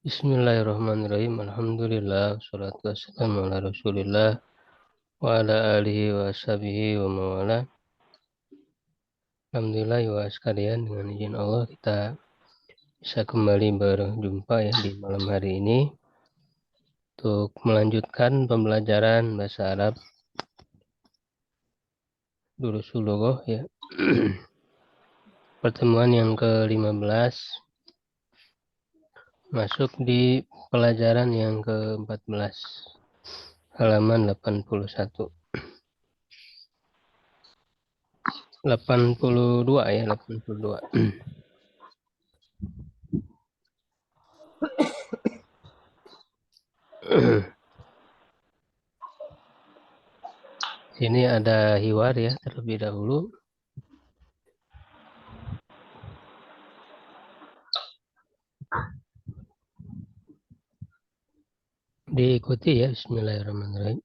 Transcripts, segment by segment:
Bismillahirrahmanirrahim. Alhamdulillah. Wassalatu wassalamu ala Rasulillah wa ala alihi wa sahbihi wa mawala. Alhamdulillah ya sekalian, dengan izin Allah kita bisa kembali berjumpa ya di malam hari ini untuk melanjutkan pembelajaran bahasa Arab Durusul Lughah ya. Pertemuan yang ke-15 masuk di pelajaran yang ke-14 halaman 81. 82 ya, 82. Sini ada hiwar ya terlebih dahulu. Diikuti ya, bismillahirrahmanirrahim.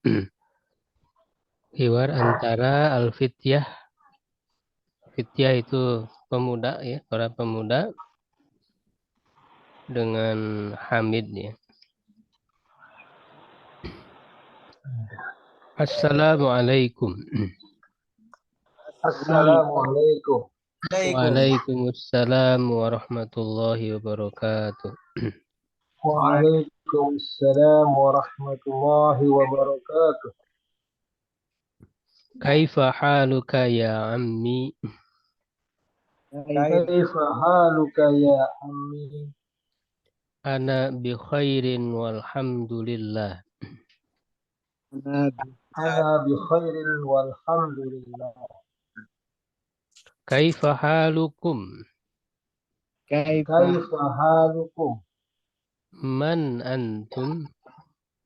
Hiwar antara al-fityah. Fityah itu pemuda ya, para pemuda dengan Hamid ya. Assalamualaikum. Assalamualaikum. Waalaikumsalam warahmatullahi wabarakatuh. Waalaikumsalam warahmatullahi wabarakatuh. Kaifa haluka ya ammi? Kaifa haluka ya ammi? Ana bi khairin walhamdulillah. Ana bi khairin walhamdulillah. Kaifa halukum? Kaifa halukum? Man antum?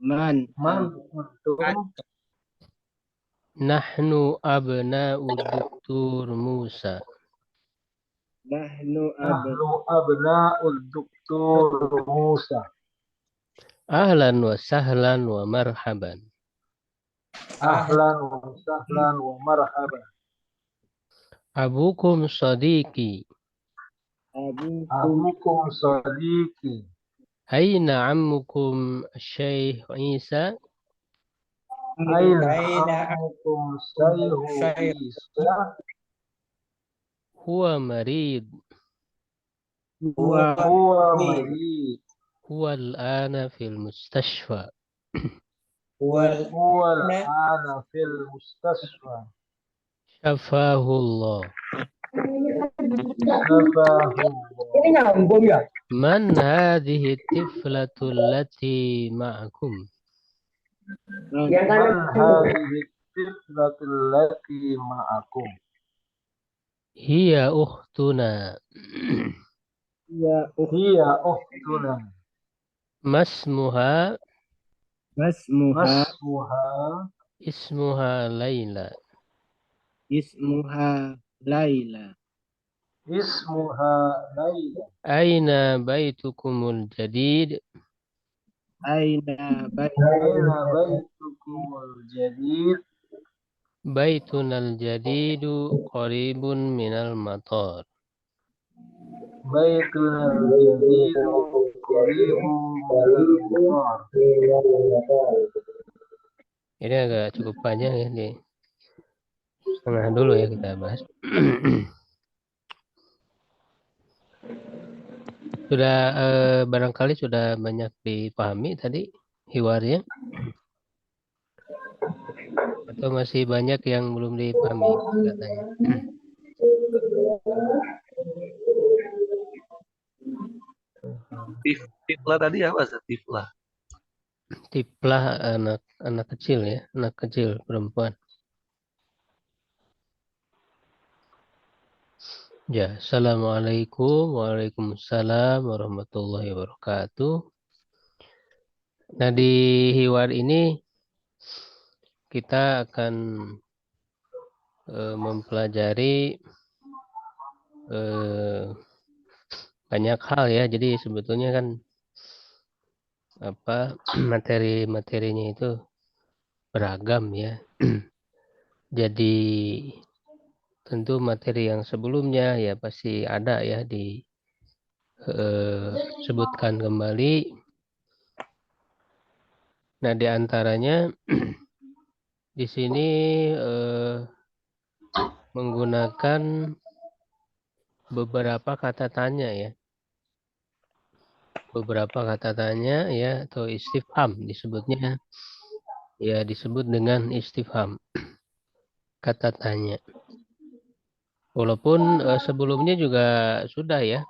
Man antum? Nahnu abna'u Duktur Musa. Nahnu abna'ud Duktur Musa. Ahlan wa sahlan wa marhaban. Ahlan wa sahlan wa marhaban. Abukum sadiqi. Abukum sadiqi. Aina ammukum Syekh Isa? Aina ammukum Syekh Isa? Huwa marid. Huwa marid. Huwa al-ana fil mustashfa. Huwa al-ana fil mustashfa. Shafahu Allah. Shafahu Allah. Man hadhihi tiflatu allati ma'akum? Man hadhihi tiflatu allati ma'akum? Hiya ukhtuna. Hiya ukhtuna. Masmuha. Masmuha. Ismuha Laila. Ismuha Laila. Aina baitukumul jadid? Aina baitukumul jadid? Baitunal jadidu qaribun minal matar. Baitunal jadidu qaribun minal matar. Ini agak cukup panjang ya, di setengah dulu ya kita bahas. Sudah barangkali sudah banyak dipahami tadi hiwarnya, atau masih banyak yang belum dipahami katanya. Tifla tadi apa? Tifla. Tiplah anak kecil ya, anak kecil perempuan. Ya, assalamualaikum, waalaikumsalam warahmatullahi wabarakatuh. Nah, di hiwar ini kita akan mempelajari banyak hal ya. Jadi sebetulnya kan materi-materinya itu beragam ya. Jadi tentu materi yang sebelumnya ya pasti ada ya di sebutkan kembali. Nah, di antaranya di sini menggunakan beberapa kata tanya ya. Beberapa kata tanya ya atau istifham disebutnya. Ya, disebut dengan istifham. Kata tanya. Walaupun sebelumnya juga sudah ya.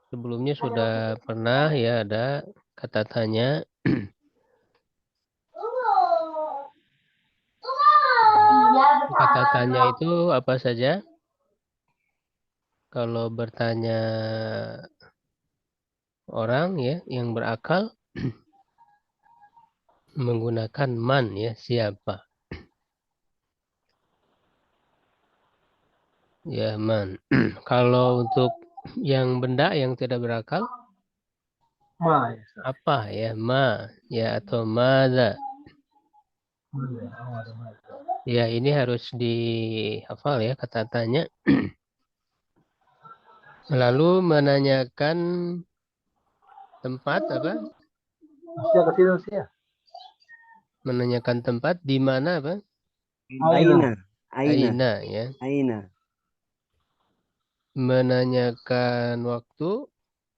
Sebelumnya sudah pernah ya ada kata tanya. Kata tanya itu apa saja? Kalau bertanya orang ya yang berakal menggunakan man ya, siapa? Ya, man. Kalau untuk yang benda yang tidak berakal Ma ya, Ustaz. apa ya? Ma ya atau madza. Ya, ini harus dihafal ya kata tanya. Lalu menanyakan tempat apa? Sia ke situ Sia. Menanyakan tempat di mana apa? Aina. Aina ya. Aina. Menanyakan waktu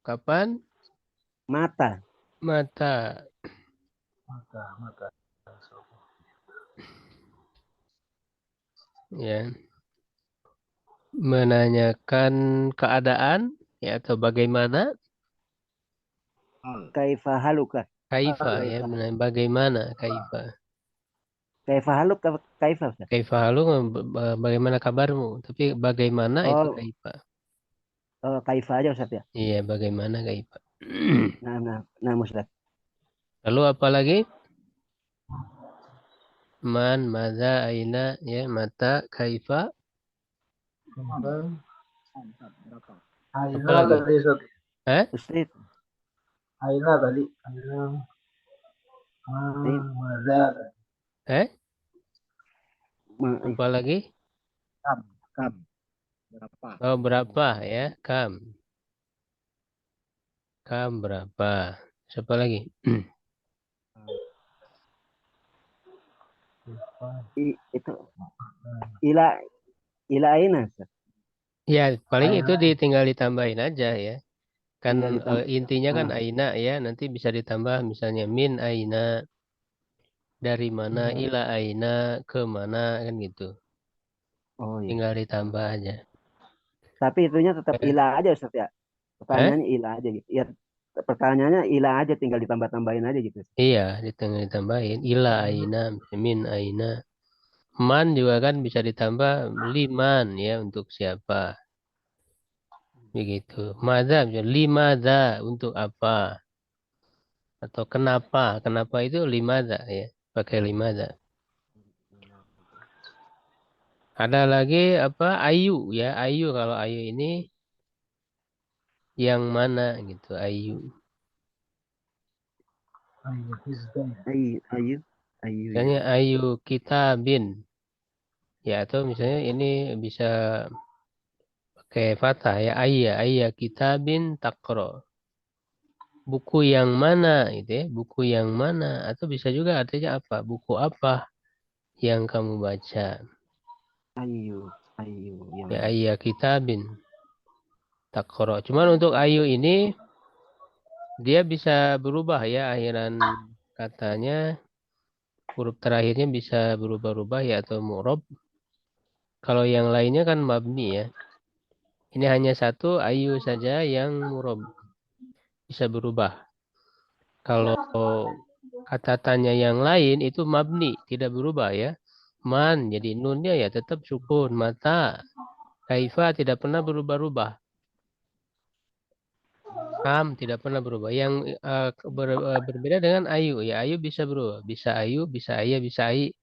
kapan? Mata. Mata. Maka. Ya. Menanyakan keadaan ya atau bagaimana? Kaifa haluka. Kaifa ya, bagaimana kaifa? Kaifa haluka. Kaifa. Ustaz? Kaifa halu bagaimana kabarmu? Tapi bagaimana itu Oh, kaifa? kaifa aja Ustaz ya. Iya, bagaimana kaifa? Nah Ustaz. Lalu apa lagi? Man, maza, aina, ya, mata, kaifa. Apa Aina lagi? tadi Ustaz. Eh? Ustaz. Aina tadi. Aina. Maza. Eh? Ma- Apa lagi? Kam. Berapa? Oh, berapa ya? Kam. Kam berapa? Siapa lagi? Itu ila aina Ustaz. Ya, paling itu Aina. tinggal ditambahin aja ya. Kan Tinggal intinya kan aina ya, nanti bisa ditambah misalnya min aina, dari mana, ila aina, ke mana, kan gitu. Oh iya. Tinggal ditambah aja. Tapi itunya tetap Eh? ila aja Ustaz ya. Eh? Pertanyaannya ila aja gitu. Ya, pertanyaannya ila aja tinggal ditambah-tambahin aja gitu. Iya, ditambahin. Ila aina, min aina. Man juga kan bisa ditambah liman ya untuk siapa. Begitu. Mada, limada untuk apa? Atau kenapa? Kenapa itu limada ya. Pakai limada. Ada lagi apa? Ayu ya. Ayu kalau ayu ini yang mana gitu. Ayu. Ayu ya. Misalnya ayu kitabin. Ya atau misalnya ini bisa pakai fathah ya. Ayya kitabin takro. Buku yang mana gitu ya. Buku yang mana. Atau bisa juga artinya apa. Buku apa yang kamu baca. Ayu yang Ya ayya kitabin takro. Cuman untuk ayu ini dia bisa berubah ya. Akhiran katanya. Huruf terakhirnya bisa berubah-ubah ya atau mu'rob. Kalau yang lainnya kan mabni ya. Ini hanya satu ayu saja yang mu'rob. Bisa berubah. Kalau kata tanya yang lain itu mabni, tidak berubah ya. Man, jadi nunnya ya tetap sukun. Mata, kaifa tidak pernah berubah-ubah. Kam tidak pernah berubah. Yang berbeda dengan ayu. Ya ayu bisa berubah. Bisa ayu, bisa ayah, bisa ai.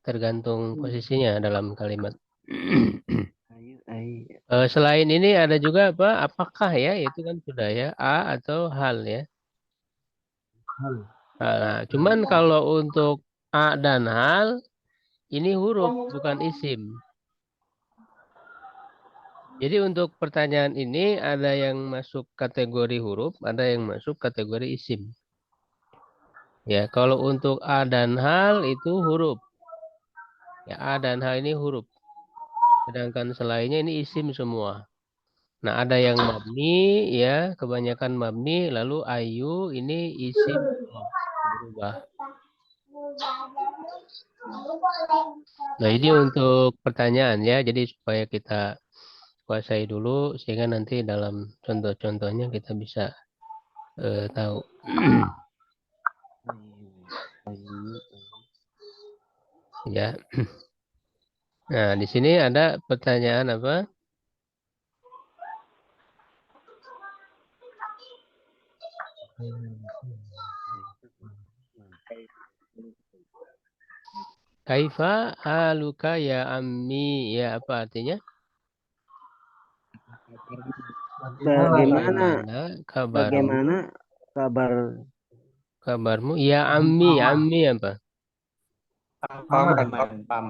Tergantung posisinya dalam kalimat. ayu. Selain ini ada juga apa? Apakah ya? Itu kan sudah ya. A atau hal ya. Nah, cuman kalau untuk A dan hal, ini huruf bukan isim. Jadi untuk pertanyaan ini ada yang masuk kategori huruf, ada yang masuk kategori isim. Ya, kalau untuk a dan hal itu huruf. Ya, a dan hal ini huruf. Sedangkan selainnya ini isim semua. Nah, ada yang mabni, ya, kebanyakan mabni, lalu ayu ini isim berubah. Nah, ini untuk pertanyaan ya, jadi supaya kita kuasai dulu, sehingga nanti dalam contoh-contohnya kita bisa tahu. Ya. Nah, di sini ada pertanyaan apa? Kaifa haluka ya ammi, ya apa artinya? Bagaimana kabarmu? bagaimana kabar Kabarmu? Ya ammi, ammi apa? Paman.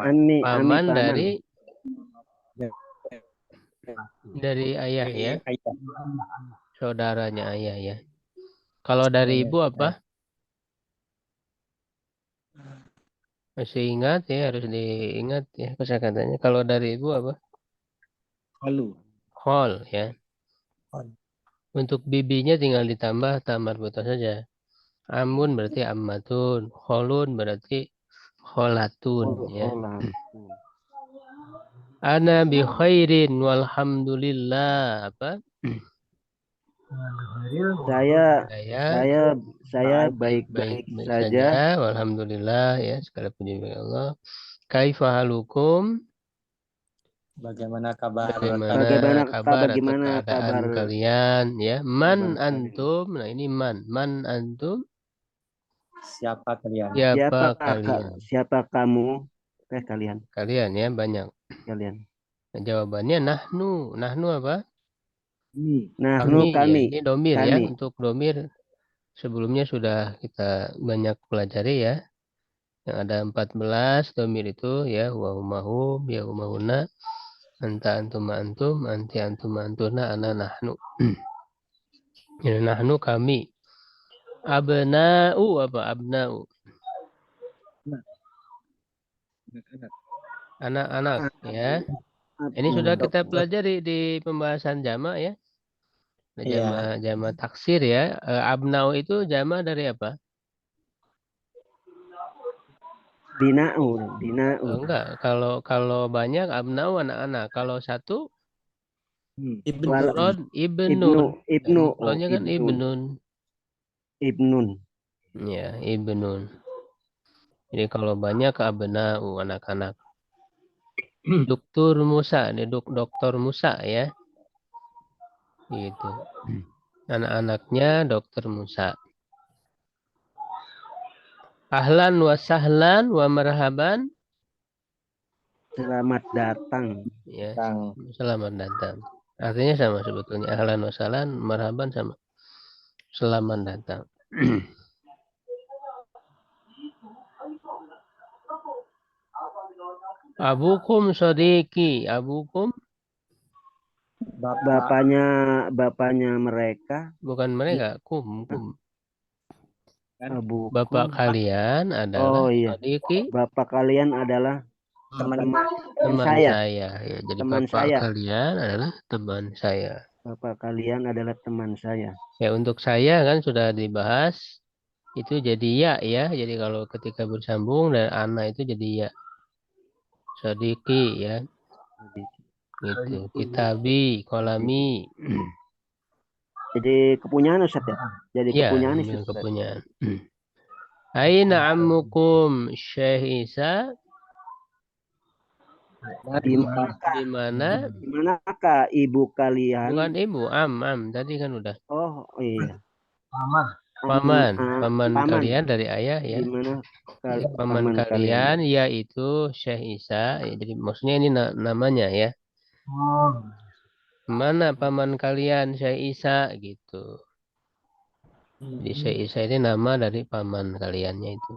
Ami Paman paman? dari ayah ya, Ayah. saudaranya ayah ya. Kalau dari ibu apa? Masih ingat ya, harus diingat ya kosakatanya. Kalau dari ibu apa? Halu. Khol ya. Untuk bibinya tinggal ditambah tamar buta saja. Amun berarti ammatun, kholun berarti kholatun ya. Olah. Ana bi khairin walhamdulillah apa? Saya Saya saya saya baik-baik baik-baik saja, saja. walhamdulillah ya, segala puji bagi Allah. Kaifa halukum? Bagaimana kabar Bagaimana kabar atau Bagaimana keadaan kabar kalian ya? Man kalian? antum? Nah, ini man. Man antum? siapa kalian? Siapa kalian? Siapa kamu? Kalian Kalian ya, banyak. kalian. Nah, jawabannya nahnu. Nahnu apa? Ini. Nahnu Kami ya. kami Ini domir ya. kami Untuk domir sebelumnya sudah kita banyak pelajari ya. Yang ada 14 domir itu ya. Wa humahum, ya humahuna, anta antum antum, anti antum antuna, ana nahnu. Ya, nahnu kami. Abna'u apa? Abna'u. Anak-anak. Anak-anak ya. Ini sudah Abna. kita pelajari di pembahasan jama ya. Jama Iya. jama taksir ya. Abna'u itu jama dari apa? Dinau. Enggak, kalau kalau banyak abna'u anak-anak. Kalau satu Ibnu. Wal mufrad ibnu ibnun. Ya, ibnu oh mufradnya kan ibnun ibnun. ibnun. Ya, ibnun. Jadi kalau banyak abna'u anak-anak. Dokter Musa, ini dokter Musa ya. Gitu. Anak-anaknya dokter Musa. Ahlan wa sahlan wa marhaban. Selamat datang. Ya, selamat datang. Artinya sama sebetulnya. Ahlan wa sahlan, marhaban sama. Selamat datang. Abukum sodiki. Abukum Bapaknya bapaknya mereka bukan mereka. Kum. buku. Bapak kalian adalah Oh iya, sodiki, bapak kalian adalah Teman. teman teman saya. saya. Ya, jadi Teman bapak saya. kalian adalah teman saya. Bapak kalian adalah teman saya. Ya, untuk saya kan sudah dibahas. Itu jadi ya ya. Jadi kalau ketika bersambung dan anak itu jadi ya. Sodiki ya. Gitu. Kitabi, kolami. Jadi kepunyaan Ustaz ya? Jadi Ya, kepunyaan ambil Ustaz. kepunyaan. Aina ammukum Syekh Isa? Di Di mana? manakah ibu kalian? Bukan ibu, am. Tadi kan udah. Oh iya. Aman. Paman. Paman Paman. kalian dari ayah ya. Di mana Jadi paman paman kalian? kalian yaitu Syekh Isa. Ya, jadi maksudnya ini namanya ya. Oh. Mana paman kalian Syekh Isa gitu. Jadi Syekh Isa ini nama dari paman kaliannya itu.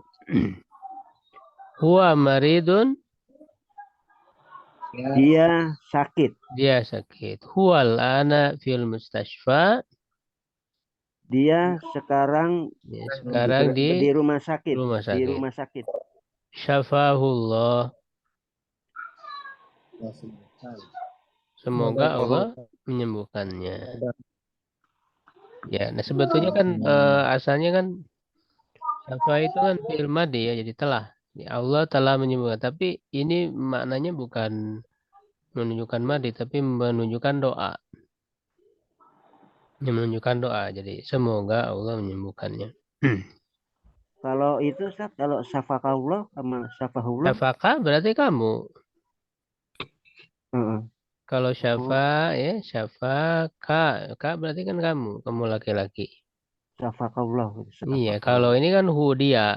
Huwa maridun. Ya. Dia sakit. Dia sakit. Huwal ana fil mustashfa. Dia sekarang Ya, sekarang di di rumah sakit. rumah Di sakit. rumah sakit. Syafahullah. Ya, sembuhkan. Semoga Allah menyembuhkannya. Ya, nah sebetulnya kan asalnya kan syafa itu kan fi'il madhi ya, jadi telah. Ya, Allah telah menyembuhkan. Tapi ini maknanya bukan menunjukkan madhi, tapi menunjukkan doa. Yang menunjukkan doa. Jadi semoga Allah menyembuhkannya. Kalau itu Ustaz, kalau syafakallah sama syafahullah. Syafaqah berarti kamu. Heeh. Kalau Oh, syafa ya ka berarti kan kamu laki-laki. syafakallah. Iya, kalau ini kan hu dia.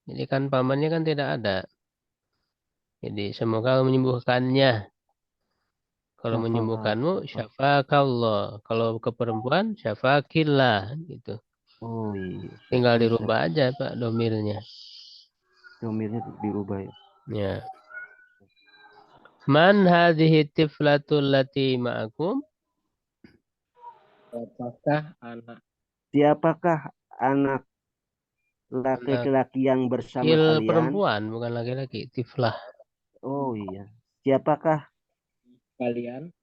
Jadi kan pamannya kan tidak ada. Jadi semoga Allah menyembuhkannya. Kalau menyembuhkanmu syafaqallah. Kalau ke perempuan syafaqillah gitu. Oh iya. Tinggal Oh, bisa dirubah aja Pak domirnya. domirnya dirubah ya. Ya. Man hadhihi tiflatul lati ma'akum? Apakah anak Siapakah anak Anak laki-laki yang bersama kecil kalian? perempuan bukan laki-laki. Tiflah. Oh iya. Siapakah kalian?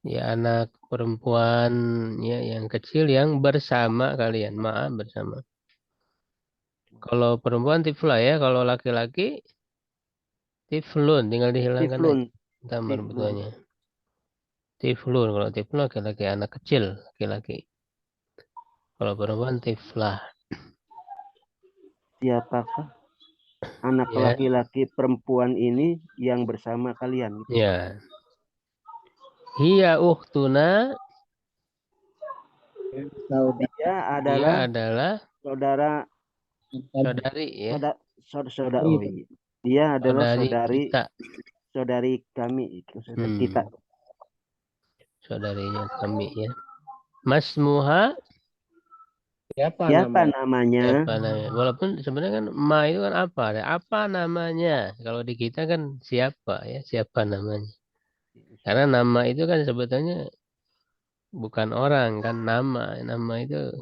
Ya anak perempuan ya yang kecil yang bersama kalian. Maaf bersama. Kalau perempuan tiflah ya. Kalau laki-laki tiflun. Tinggal dihilangkan Tiflun? aja. Tambah Tiflun. betulnya. Tiflun. Kalau tiflun laki-laki. Anak kecil laki-laki. Kalau perempuan tiflah. Siapakah anak Ya. laki-laki perempuan ini yang bersama kalian? Ya. Hiya uhtuna. Saudara Dia Dia adalah adalah saudara saudari ya. saudara oh iya. Dia adalah Saudari kita. saudari kami, saudari kita. Saudarinya kami ya. Masmuha. siapa Siapa namanya? namanya? Siapa namanya? Walaupun sebenarnya kan ma itu kan apa? Ada apa namanya? Kalau di kita kan siapa ya? Siapa namanya? Karena nama itu kan sebetulnya bukan orang kan nama. Nama itu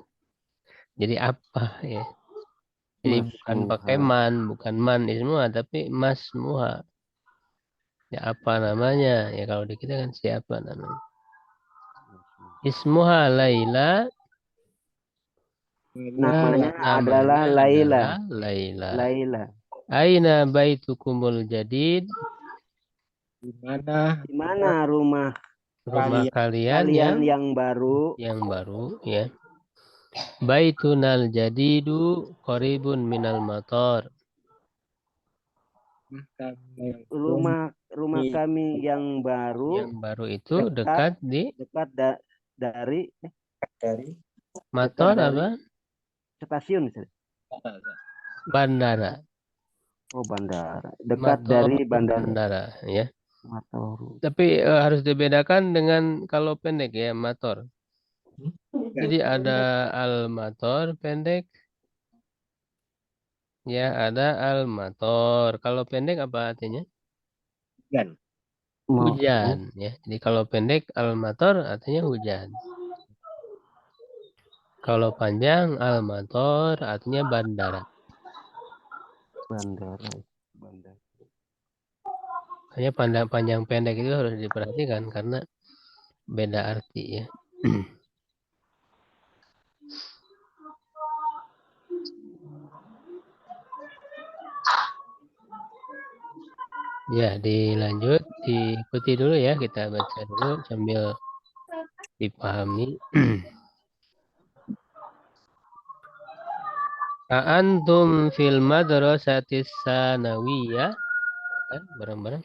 jadi apa ya? Jadi bukan pakai Masmuha. bukan man semua, tapi mas muha. Ya apa namanya? Ya kalau di kita kan siapa namanya? Ismuha Laila. Namanya adalah Namanya Laila. adalah Laila. Laila. Aina baitukumul jadid? Di mana Di mana rumah Rumah kalian kalian yang baru? yang baru ya. Baitunal jadidu qaribun minal matar. Rumah kami yang Yang baru baru itu dekat dekat dari dari matar dari apa? stasiun. Bandara. Oh, bandara. Dekat Matar dari bandara. bandara ya. Matoru. Tapi harus dibedakan dengan kalau pendek ya mator. Jadi ada al mator pendek ya ada al mator. Kalau pendek apa artinya? Gan. Hujan ya. Jadi kalau pendek al mator artinya hujan. Kalau panjang al mator artinya bandara. Bandara. Hanya panjang pendek itu harus diperhatikan karena beda arti ya. Ya, dilanjut, diikuti dulu ya, kita baca dulu sambil dipahami. Antum fil madrasatis sanawiyah, kan bareng-bareng.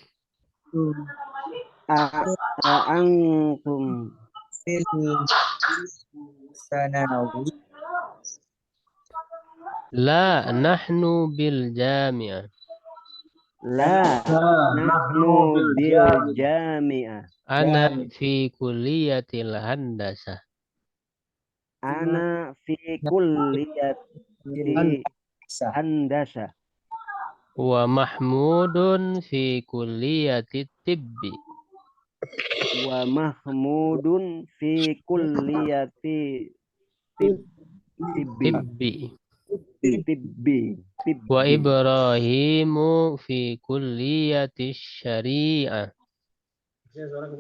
Antum Sanawi. La nahnu bil jami'ah. la nahnu bil jami'ah. Ana fi kulliyatil handasah. Ana fi kulliyati handasa. Wa mahmudun fi kulliyati tibbi. Wa Mahmudun fi kulliyati tibbi. Tibbi. Wa Tibbi. Ibrahimu fi kulliyati syari'ah.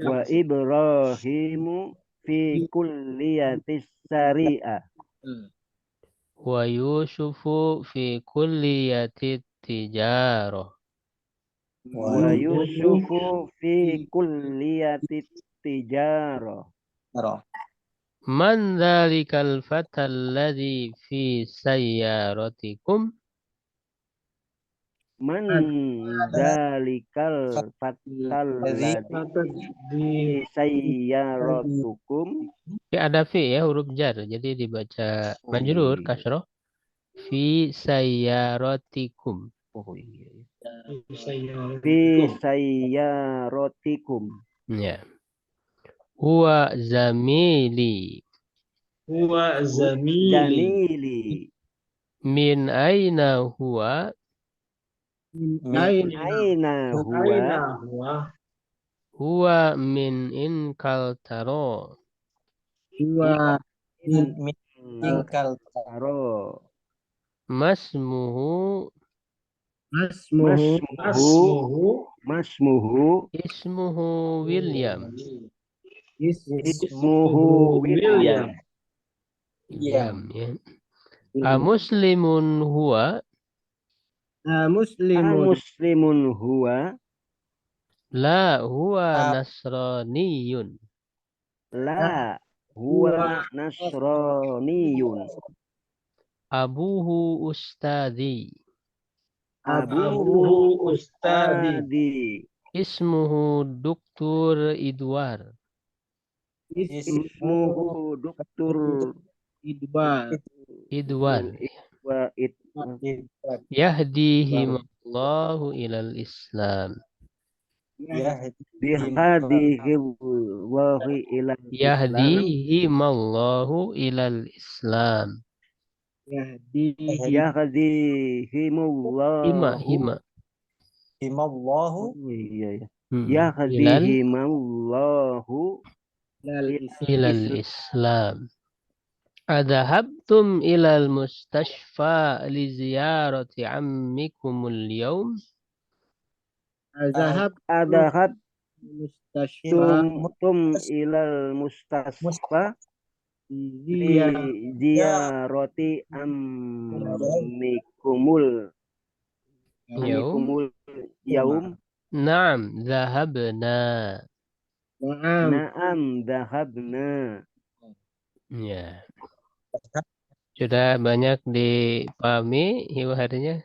Wa Ibrahimu fi kulliyati syari'ah. Wa Yusufu fi kulliyati tijarah. Wa Yusufu fi kulliyati tijarah. Man dhalikal fatal ladzi fi sayyaratikum? Man zalikal fatal ladzi fi sayyaratukum. Ya ada fi ya huruf jar. Jadi dibaca majrur kasroh. Fi sayyaratikum. Oh iya. Fi sayyaratikum. Ya. Huwa zamili. Huwa zamili. Jamili. Min aina huwa? Aina Aina huwa. huwa. Huwa min inkaltaro. Dua Taro. Masmuhu. Masmuhu Masmuhu. Masmuhu. Ismuhu William. Ismuhu William. William ya. A muslimun huwa? Muslimun Muslimun huwa. La huwa nasraniyun. La huwa nasraniyun. Abuhu ustadi. Abuhu ustadi. ustadi. Ismuhu Duktur Idwar. Ismuhu Doktor Idwar Idwar. wa Yahdihimullahu ilal Islam. bihadihi wahi ila Islam. Yahdihimallahu ilal Islam. Yahdihimullahu. Hima. Iya ya. Ilal Yahdihimullahu ilal Islam. Adhabtum ilal mustashfa li ziyarati ammikumul yawm? Adahab mustashfa tum ilal mustasfa li ziyarati ammikumul yaum. Naam, zahabna. Naam dahabna. Ya. Sudah banyak dipahami harinya?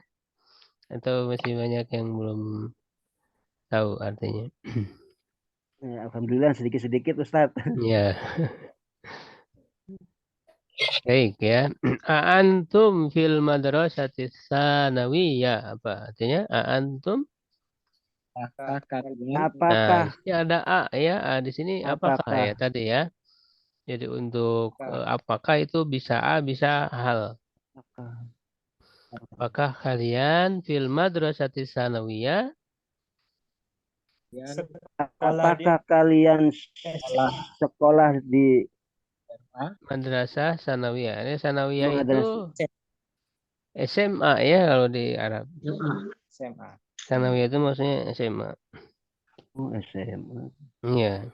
Atau masih banyak yang belum tahu artinya? Ya, alhamdulillah sedikit-sedikit Ustaz. Ya. Baik ya. Antum fil madrasati tsanawiyah. Apa artinya? Antum? Apakah Nah, ini ada a ya. A di sini apakah Apakah. ya tadi ya? Jadi untuk apakah itu bisa a, bisa hal. Apakah kalian fil madrasati tsanawiyah? apakah kalian sekolah di Madrasah sanawiyah. Ini sanawiyah Madrasah. itu SMA ya kalau di Arab. Sanawiyah itu maksudnya SMA. SMA? Iya.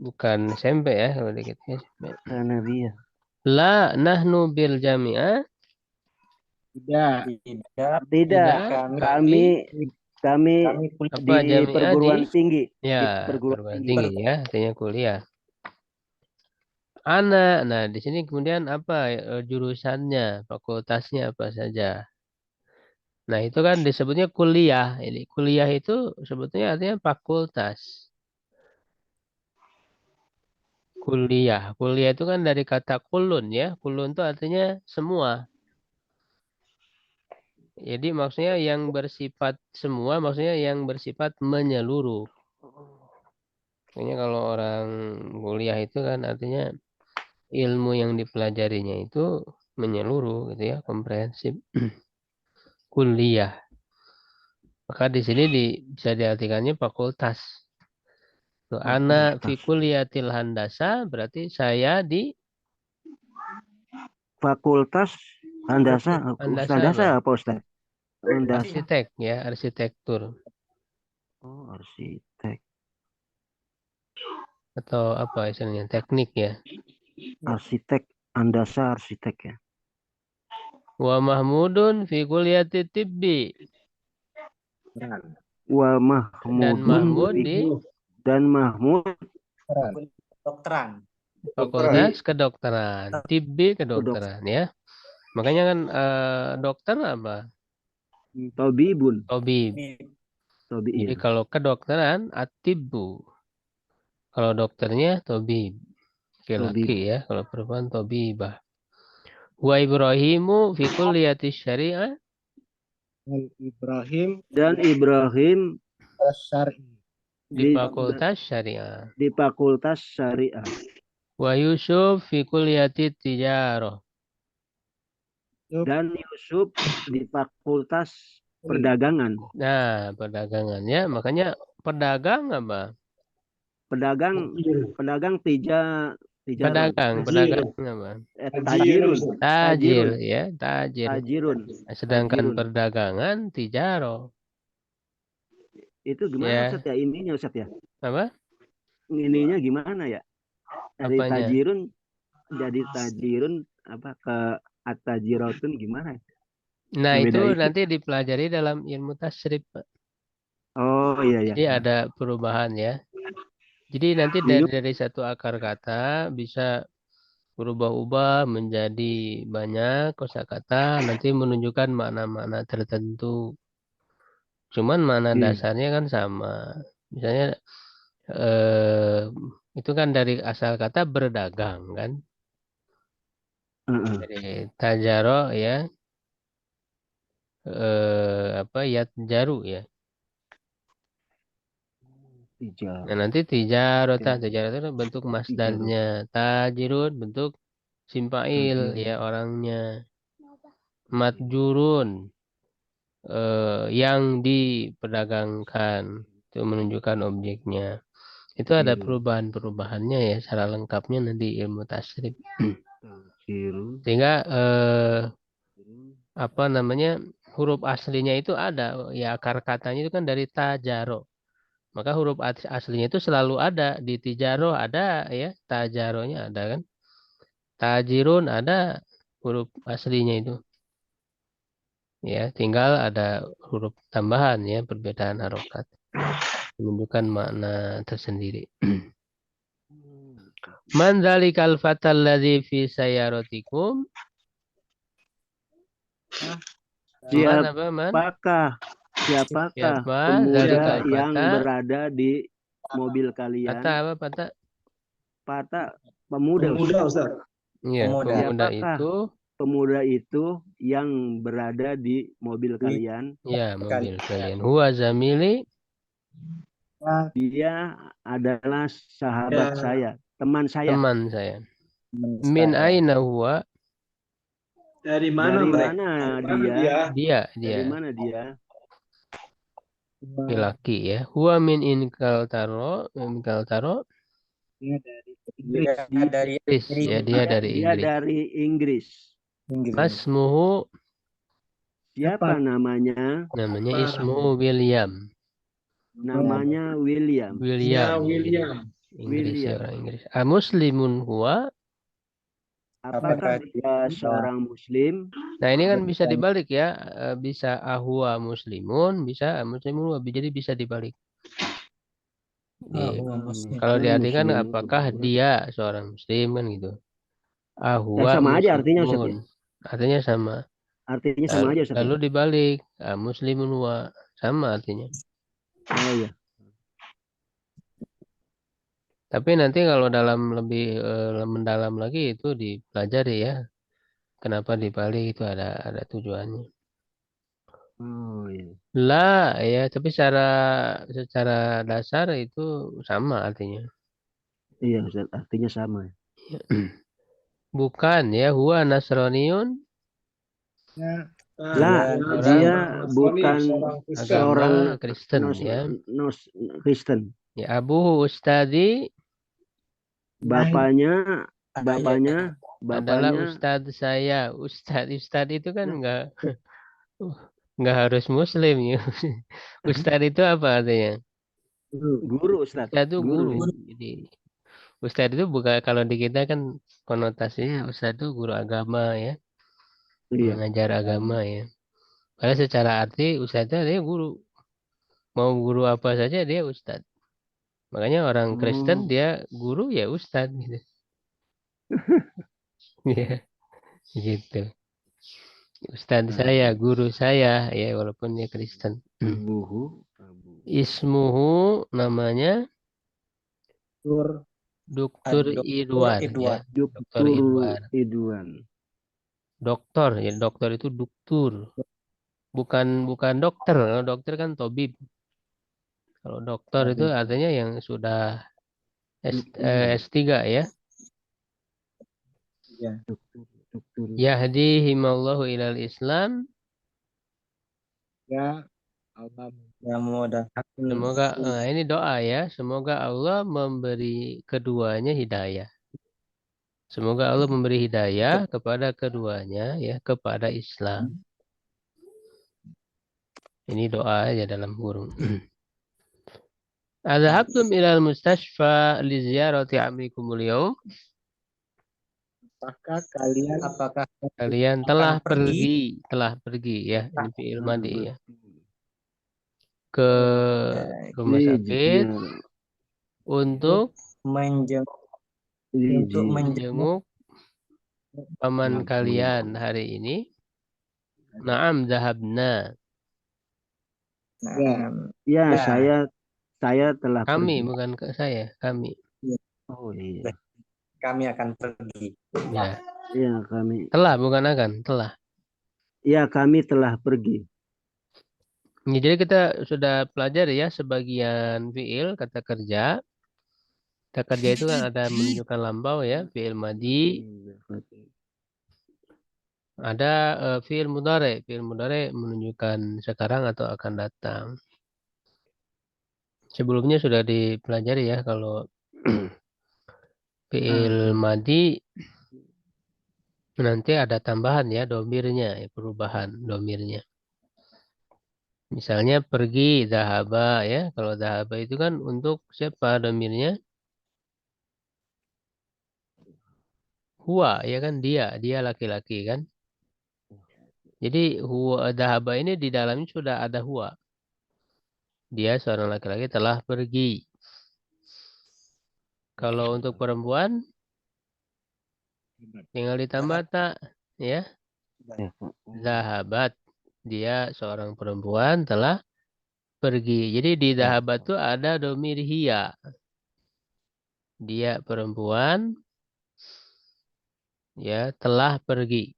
Bukan SMP ya kalau dikit SMP. Sanawiyah. La nahnu bil jami'ah. Tidak. Kami Apa di jami'ah perguruan tinggi. Ya, Di perguruan tinggi ya, artinya kuliah. Nah di sini kemudian apa jurusannya, fakultasnya apa saja. Nah itu kan disebutnya kuliah. Ini kuliah itu sebetulnya artinya fakultas. Kuliah itu kan dari kata kulun ya. Kulun itu artinya semua. Jadi maksudnya yang bersifat semua, maksudnya yang bersifat menyeluruh. Makanya kalau orang kuliah itu kan artinya ilmu yang dipelajarinya itu menyeluruh gitu ya, komprehensif. kuliah. Maka di sini bisa diartikannya fakultas. Tuh, ana fi kulliyatil handasa berarti saya di Fakultas Handasa. handasa Handasa apa? apa Ustaz? Handasa. Arsitek ya, arsitektur Oh, arsitek. atau apa istilahnya teknik ya. Arsitek. Handasa arsitek ya. Wa Mahmudun fi kulliyati tibbi Wa dan Mahmudun Mahmud di dan Mahmud Dokteran. fakultas kedokteran, tibbi kedokteran ya. Makanya kan dokter apa? Tobibun. Tabib. Tobi Jadi iya. kalau kedokteran atibbu. Kalau dokternya tabib. Laki-laki ya, kalau perempuan tabibah. Wa Ibrahimu fi kulliyati syariah Dan Ibrahim Dan Ibrahim Syar'i. di fakultas syariah. di Fakultas Syariah. Wa Yusuf fi kulliyati tijarah. Dan Yusuf di Fakultas Perdagangan. Nah, perdagangannya makanya pedagang apa? Pedagang tiga Pedagang apa? tajirun. Tajir ya, tajir. Tajirun. Sedangkan Tajirun. perdagangan tijaro. Itu gimana Ya. Ustaz ya? Ininya Ustaz ya? Apa? Ininya gimana ya? Dari Apanya? tajirun jadi tajirun apa ke at-tajiratun gimana? Nah, Beda itu itu. nanti dipelajari dalam ilmu tasrif, Pak. Oh iya ya. Jadi ada perubahan ya. Jadi nanti dari satu akar kata bisa berubah-ubah menjadi banyak kosakata, nanti menunjukkan makna-makna tertentu. Cuman makna dasarnya kan sama. Misalnya itu kan dari asal kata berdagang kan. Dari tajaro ya. Jaru ya. Nah, nanti tijaro itu bentuk masdarnya. Tajirun bentuk simpail ya orangnya. Matjurun yang diperdagangkan itu menunjukkan objeknya. Itu ada perubahan-perubahannya ya, secara lengkapnya nanti ilmu tasrif. Sehingga apa namanya huruf aslinya itu ada ya, akar katanya itu kan dari tajaro. Maka huruf aslinya itu selalu ada di tijaro, ada ya, tajaronya ada kan. Tajirun ada huruf aslinya itu. Ya, tinggal ada huruf tambahan ya, perbedaan harokat. Menunjukkan makna tersendiri. Man dzalikal fatal ladzi fi sayyaratikum? Siapakah pemuda yang berada di mobil kalian? Pata apa pata? Pata pemuda Ustaz. Iya, pemuda itu yang berada di mobil kalian. Ya, mobil kalian. Huwa zamili. Dia adalah sahabat saya, teman saya. Teman saya. Min aina huwa? Dari mana dia? Dari mana dia? Laki ya. Huwa min inkal taro. Dia dari Inggris. Ya, dia dari Inggris. Masmuhu. Siapa namanya? Namanya Ismuhu William. Namanya William. Inggris ya, orang Inggris. Muslimun huwa? Apakah dia seorang muslim? Nah, ini kan bisa dibalik ya. Bisa ahwa muslimun, bisa muslimun huwa. Jadi bisa dibalik. Kalau diartikan apakah dia seorang muslim kan gitu. Ahwa sama aja artinya muslimun. Artinya sama. Artinya sama aja Ustaz. Lalu dibalik. Muslimun huwa. Sama artinya. Oh iya. Tapi nanti kalau dalam lebih mendalam lagi itu dipelajari ya. Kenapa dibalik itu ada tujuannya. Oh iya. La ya, tapi secara dasar itu sama artinya. Iya Ustaz, artinya sama. Bukan ya, huwa nasroniun. Lah, Orang dia bukan agama seorang Kristen ya. Kristen. Ya, Abu Ustadi Bapaknya adalah bapaknya Ustadz saya. Ustadz itu kan nggak harus Muslim ya. Ustadz itu apa artinya? guru, Ustaz. Ustadz itu Guru. guru. Jadi Ustadz itu bukan, kalau di kita kan konotasinya Ustadz itu guru agama ya, Iya. mengajar agama ya. Padahal secara arti Ustadz itu artinya guru. Mau guru apa saja dia Ustadz. Makanya orang Kristen dia guru ya Ustadz gitu. Ya, gitu. Ustadz saya, guru saya ya walaupun dia Kristen. Abu. Ismuhu namanya Tur Dr. Idwan ya. Dr. Dokter Idwan. Idwan. Doktor ya, dokter itu doktur. Bukan dokter. Kalau dokter kan tabib. Kalau dokter itu artinya yang sudah S3 ya. Dokter. Yahdihimallahu ilal Islam. ya Allah Semoga ini doa ya. Semoga Allah memberi keduanya hidayah. Semoga Allah memberi hidayah kepada keduanya ya, kepada Islam. Ini doa aja dalam kurung. Adhabtum ilal mustashfa li ziyarati amikumul yaum. apakah Kalian telah pergi ya, ini fi'il madi ya, ke rumah sakit untuk menjenguk paman kalian hari ini. Naam dhahabna. Ya, saya telah Kami pergi. bukan ke saya, kami. Oh iya. Kami akan pergi. Ya. Ya, kami. Telah bukan akan, telah. Ya, kami telah pergi. Ya, jadi kita sudah pelajari ya sebagian fi'il kata kerja. Kata kerja itu kan ada menunjukkan lampau ya, fi'il madi. Ada fi'il mudhari. Fi'il mudhari menunjukkan sekarang atau akan datang. Sebelumnya sudah dipelajari ya kalau fi'il madi nanti ada tambahan ya domirnya, ya, perubahan domirnya. Misalnya pergi, dhahaba ya. Kalau dhahaba itu kan untuk siapa domirnya? Huwa ya kan, dia laki-laki kan. Jadi huwa dhahaba ini di dalamnya sudah ada huwa. Dia seorang laki-laki telah pergi. Kalau untuk perempuan tinggal ditambah tak ya. Zahabat. Dia seorang perempuan telah pergi. Jadi di zahabat itu ada domir hiya. Dia perempuan ya telah pergi.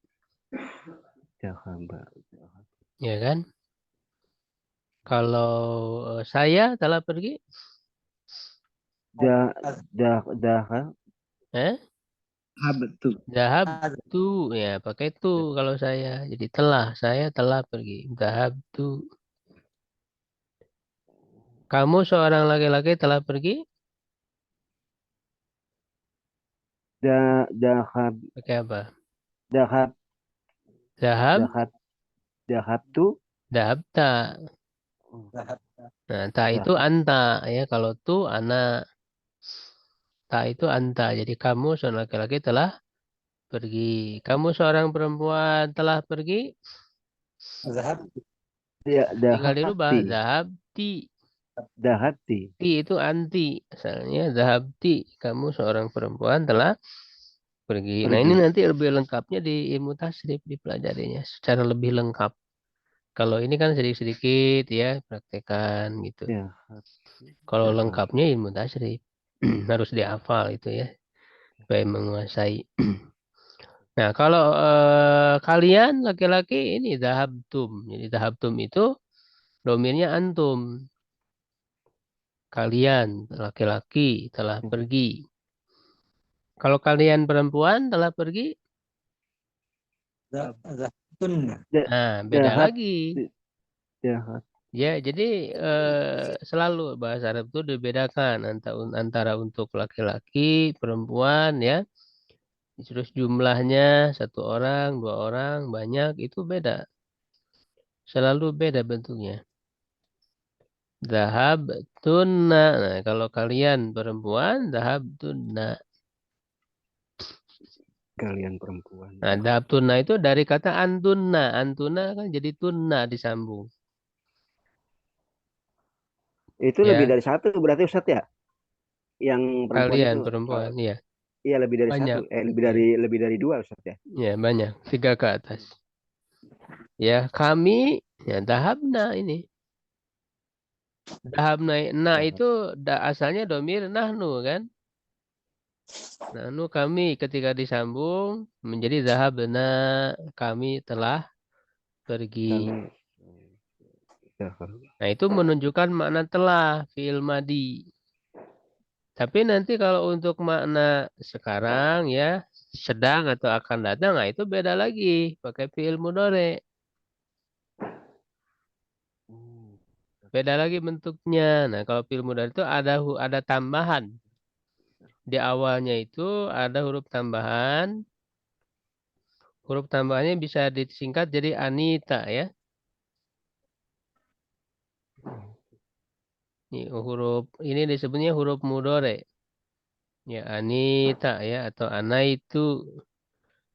Ya kan? Kalau saya telah pergi. Zahab tu ya pakai tu kalau saya. Jadi saya telah pergi. Zahab tu. Kamu seorang laki-laki telah pergi? Pakai apa? Zahab tu. Dahabta. Nah, ta itu anta ya. Kalau tu anak. Ta itu anta. Jadi kamu seorang laki-laki telah pergi. Kamu seorang perempuan telah pergi? Tinggal dirubah. Zahabti. Ti itu anti. Asalnya zahabti. Kamu seorang perempuan telah pergi. Nah ini nanti lebih lengkapnya di ilmu tasrif dipelajarinya. Secara lebih lengkap. Kalau ini kan sedikit-sedikit ya praktekan gitu. Kalau lengkapnya ilmu tasrif. Harus dihafal itu ya. Supaya menguasai. Nah kalau kalian laki-laki ini dhahabtum. Jadi dhahabtum itu domirnya antum. Kalian laki-laki telah pergi. Kalau kalian perempuan telah pergi? tunna. Nah, beda Jahat. lagi. Jahat. Ya, jadi selalu bahasa Arab itu dibedakan antara untuk laki-laki, perempuan, ya. Terus jumlahnya satu orang, dua orang, banyak itu beda. Selalu beda bentuknya. Zahab tunna. Nah, kalau kalian perempuan, zahab tunna. Kalian perempuan. Nah, zahab tunna itu dari kata antunna. Antunna kan jadi tunna disambung. Itu lebih Ya, dari satu berarti Ustaz ya? Yang perempuan kalian itu perempuan, ya. iya lebih dari satu. Banyak. Lebih dari dua Ustaz ya. Ya, banyak. 3 ke atas. Ya, kami, ya, dahabna ini. Dahabna, nah Jahat. itu asalnya domir nahnu kan. Nahnu kami ketika disambung menjadi dahabna, kami telah pergi. Kami jahat. Nah, itu menunjukkan makna telah, fi'il madi. Tapi nanti kalau untuk makna sekarang ya, sedang atau akan datang, nah itu beda lagi, pakai fi'il mudhari. Beda lagi bentuknya. Nah, kalau fi'il mudhari itu ada tambahan. Di awalnya itu ada huruf tambahan. Huruf tambahannya bisa disingkat jadi anita ya. Ini disebutnya huruf mudhari. Ya, anita ya atau anaitu.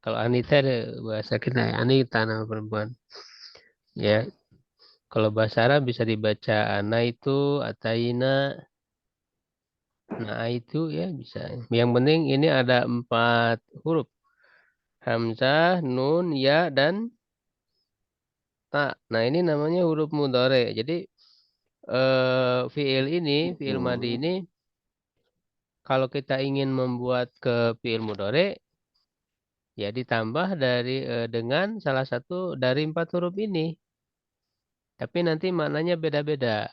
Kalau Anita bahasa kita ya, Anita nama perempuan. Ya, kalau bahasa Arab bisa dibaca Ana itu, Ataina, Nah itu ya bisa. Yang penting ini ada 4 huruf. Hamzah, Nun, Ya, dan Ta. Nah ini namanya huruf mudhari. Jadi fi'il madi ini, kalau kita ingin membuat ke fi'il mudhari, ya ditambah dengan salah satu dari 4 huruf ini. Tapi nanti maknanya beda-beda.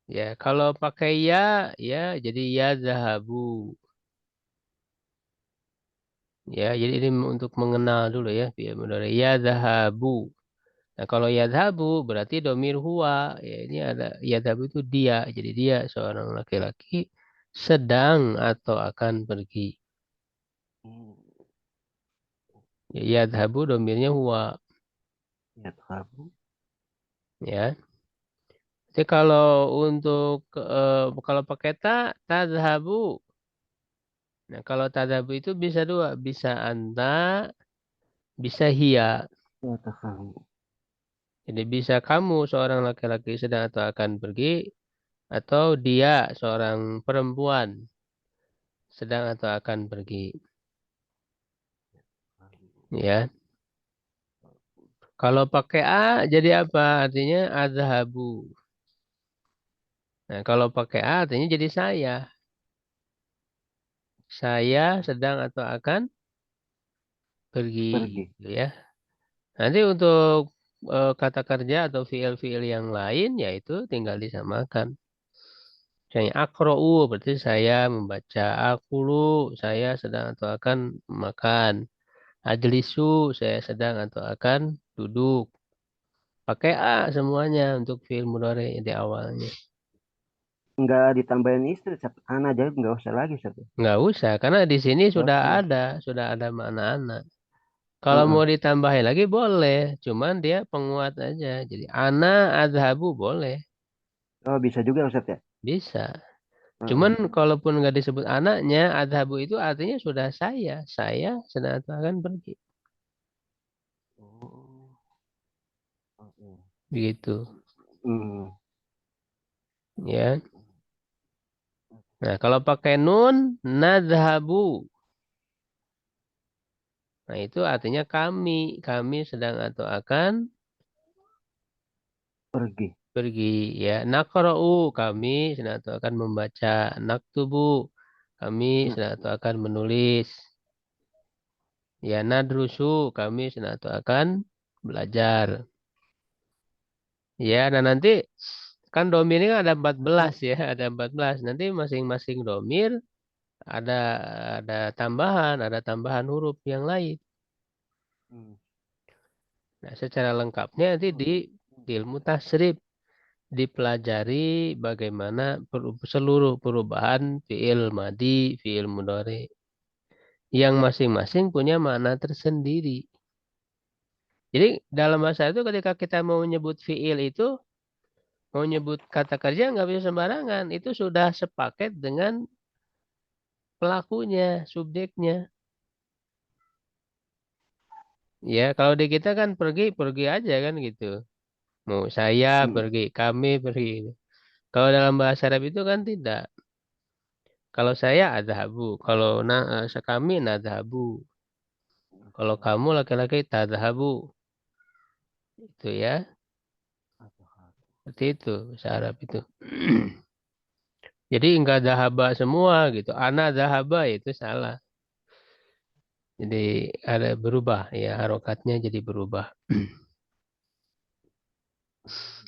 Ya, kalau pakai ya, ya jadi ya zahabu. Ya, jadi ini untuk mengenal dulu ya, fi'il mudhari. Ya zahabu. Nah, kalau ya zahabu berarti domir huwa. Ya, ini ada ya zahabu itu dia. Jadi dia seorang laki-laki sedang atau akan pergi. Ya zahabu domirnya huwa. Jahat. Ya. Jadi kalau untuk kalau pakai ta zahabu. Nah, kalau tadabu itu bisa dua, bisa anta, bisa hia. Jahat. Jadi bisa kamu seorang laki-laki sedang atau akan pergi, atau dia seorang perempuan sedang atau akan pergi. Ya. Kalau pakai a jadi apa? Artinya azhabu. Nah, kalau pakai a artinya jadi saya. Saya sedang atau akan pergi. Pergi. Gitu ya. Nanti untuk kata kerja atau fiil-fiil yang lain, yaitu tinggal disamakan. Misalnya akro'u berarti saya membaca. Akulu saya sedang atau akan makan. Ajlisu saya sedang atau akan duduk. Pakai a semuanya untuk fi'il mudhari di awalnya. Enggak ditambahin istri Ustaz. Anak aja enggak usah lagi Ustaz. Nggak usah karena di sini Nggak usah. sudah ada makna anak. Kalau Heeh. mau ditambahin lagi boleh, cuman dia penguat aja. Jadi ana adhabu boleh, Oh bisa juga Ustaz ya. bisa. Cuman Heeh. kalaupun nggak disebut anaknya, adhabu itu artinya sudah saya sedang akan pergi. Oh. Oke. Begitu. Hmm. Ya. Nah, kalau pakai nun, nadhabu. Nah, itu artinya kami sedang atau akan Pergi. pergi. Ya, nakra'u, kami sedang atau akan membaca. Naktubu, kami Nah, sedang atau akan menulis. Ya, nadrusu, kami sedang atau akan belajar. Ya, dan nanti kan domir ini kan ada 14 ya, ada 14. Nanti masing-masing domir ada ada tambahan huruf yang lain. Hmm. Nah, secara lengkapnya nanti di ilmu tasrif dipelajari bagaimana seluruh perubahan fiil madi, fiil mudhari yang masing-masing punya makna tersendiri. Jadi dalam bahasa itu ketika kita mau menyebut fiil itu, mau nyebut kata kerja nggak bisa sembarangan. Itu sudah sepaket dengan pelakunya, subjeknya. Ya, kalau di kita kan pergi, pergi aja kan gitu. Mau saya pergi, kami pergi. Kalau dalam bahasa Arab itu kan tidak. Kalau saya adhabu, kalau kami nadhabu. Kalau kamu laki-laki tadhabu. Itu ya. Seperti itu bahasa Arab itu. Jadi enggak dahaba semua gitu. Ana dahaba itu salah. Jadi ada berubah ya harokatnya jadi berubah.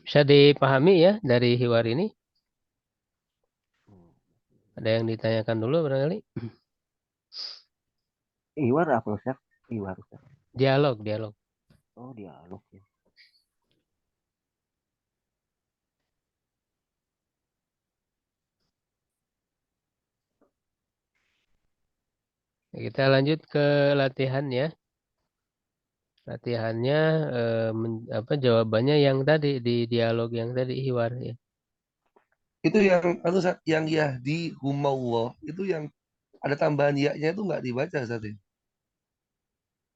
Bisa dipahami ya dari hiwar ini? Ada yang ditanyakan dulu barangkali? Iwar apa Ustaz? Iwar Ustaz. Dialog, dialog. Oh, dialog ya. Kita lanjut ke latihan ya. Latihannya jawabannya yang tadi di dialog yang tadi hiwar ya. Itu yang Yahdi Humallah itu yang ada tambahan ya-nya itu nggak dibaca Ustaz ya?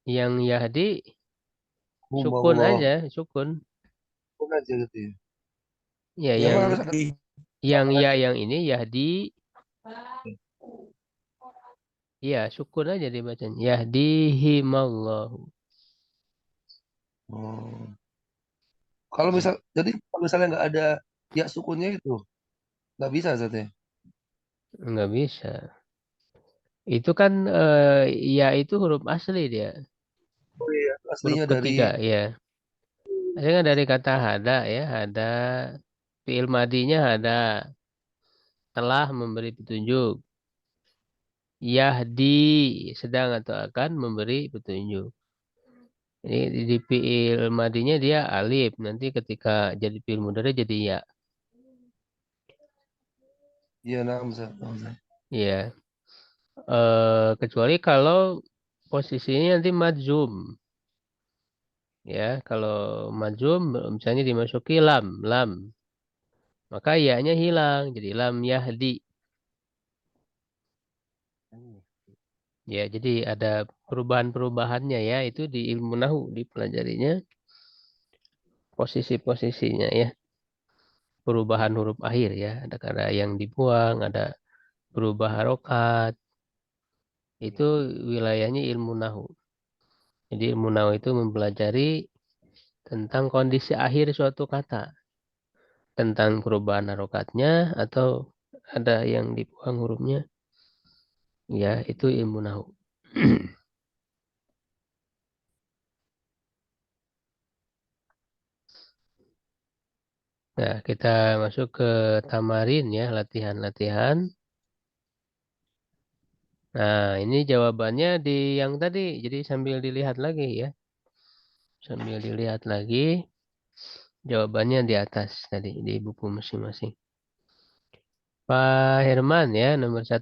Yang Yahdi sukun Humallah. aja, sukun. Bukan aja gitu ya. Ya Ya yang emang harus ada yang ini Yahdi ya sukun aja dibacanya. Yahdihimallahu. oh. Kalau misalnya nggak ada ya sukunnya itu nggak bisa Ustaz ya? Enggak bisa. Itu kan ya itu huruf asli dia. Oh iya, Huruf aslinya dari ketiga ya. Aslinya kan dari kata hada ya, hada. Fi'il madinya hada. Telah memberi petunjuk. Yahdi sedang atau akan memberi petunjuk. Ini di fi'il madinya dia alif. Nanti ketika jadi fi'il mudhari jadi ya. iya nah Ustaz. Nah, Ustaz. Ya. Kecuali kalau posisinya nanti majzum. Ya, kalau majzum misalnya dimasuki lam, lam. Maka ya-nya hilang jadi lam yahdi. Ya, jadi ada perubahan-perubahannya ya, itu di ilmu nahu dipelajarinya posisi-posisinya ya. Perubahan huruf akhir ya, ada yang dibuang, ada berubah harokat. Itu wilayahnya ilmu nahu. Jadi ilmu nahu itu mempelajari tentang kondisi akhir suatu kata, tentang perubahan harokatnya atau ada yang dibuang hurufnya. Ya, itu ilmu nahu. Nah, kita masuk ke tamarin ya, latihan-latihan. Nah, ini jawabannya di yang tadi. Jadi sambil dilihat lagi ya. Sambil dilihat lagi. Jawabannya di atas tadi, di buku masing-masing. Pak Herman ya, nomor 1.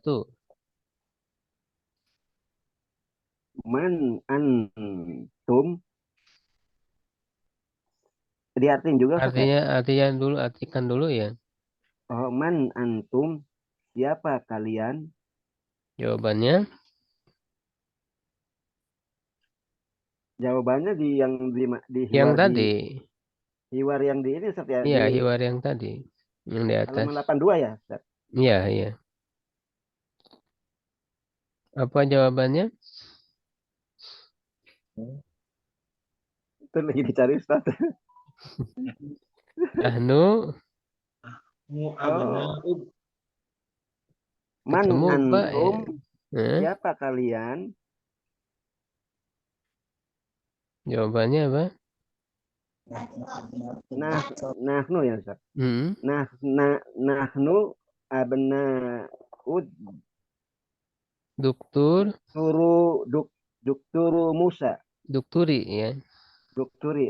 Man antum diartiin juga Ustaz ya? Artikan dulu ya. Oh, man antum siapa kalian? Jawabannya Jawabannya di yang hiwar tadi. hiwar yang di ini Ustaz ya Iya, di hiwar yang tadi. Yang di atas. halaman 82 ya Ustaz. Iya, iya. Apa jawabannya? Itu lagi dicari Ustaz. Nahnu Abna'u Man ketemu Pak. antum Eh, siapa kalian? Jawabannya apa? Nah, nahnu ya Ustaz. Hmm. Nahnu abna'ud Doktur. turu Musa. Dukturi ya.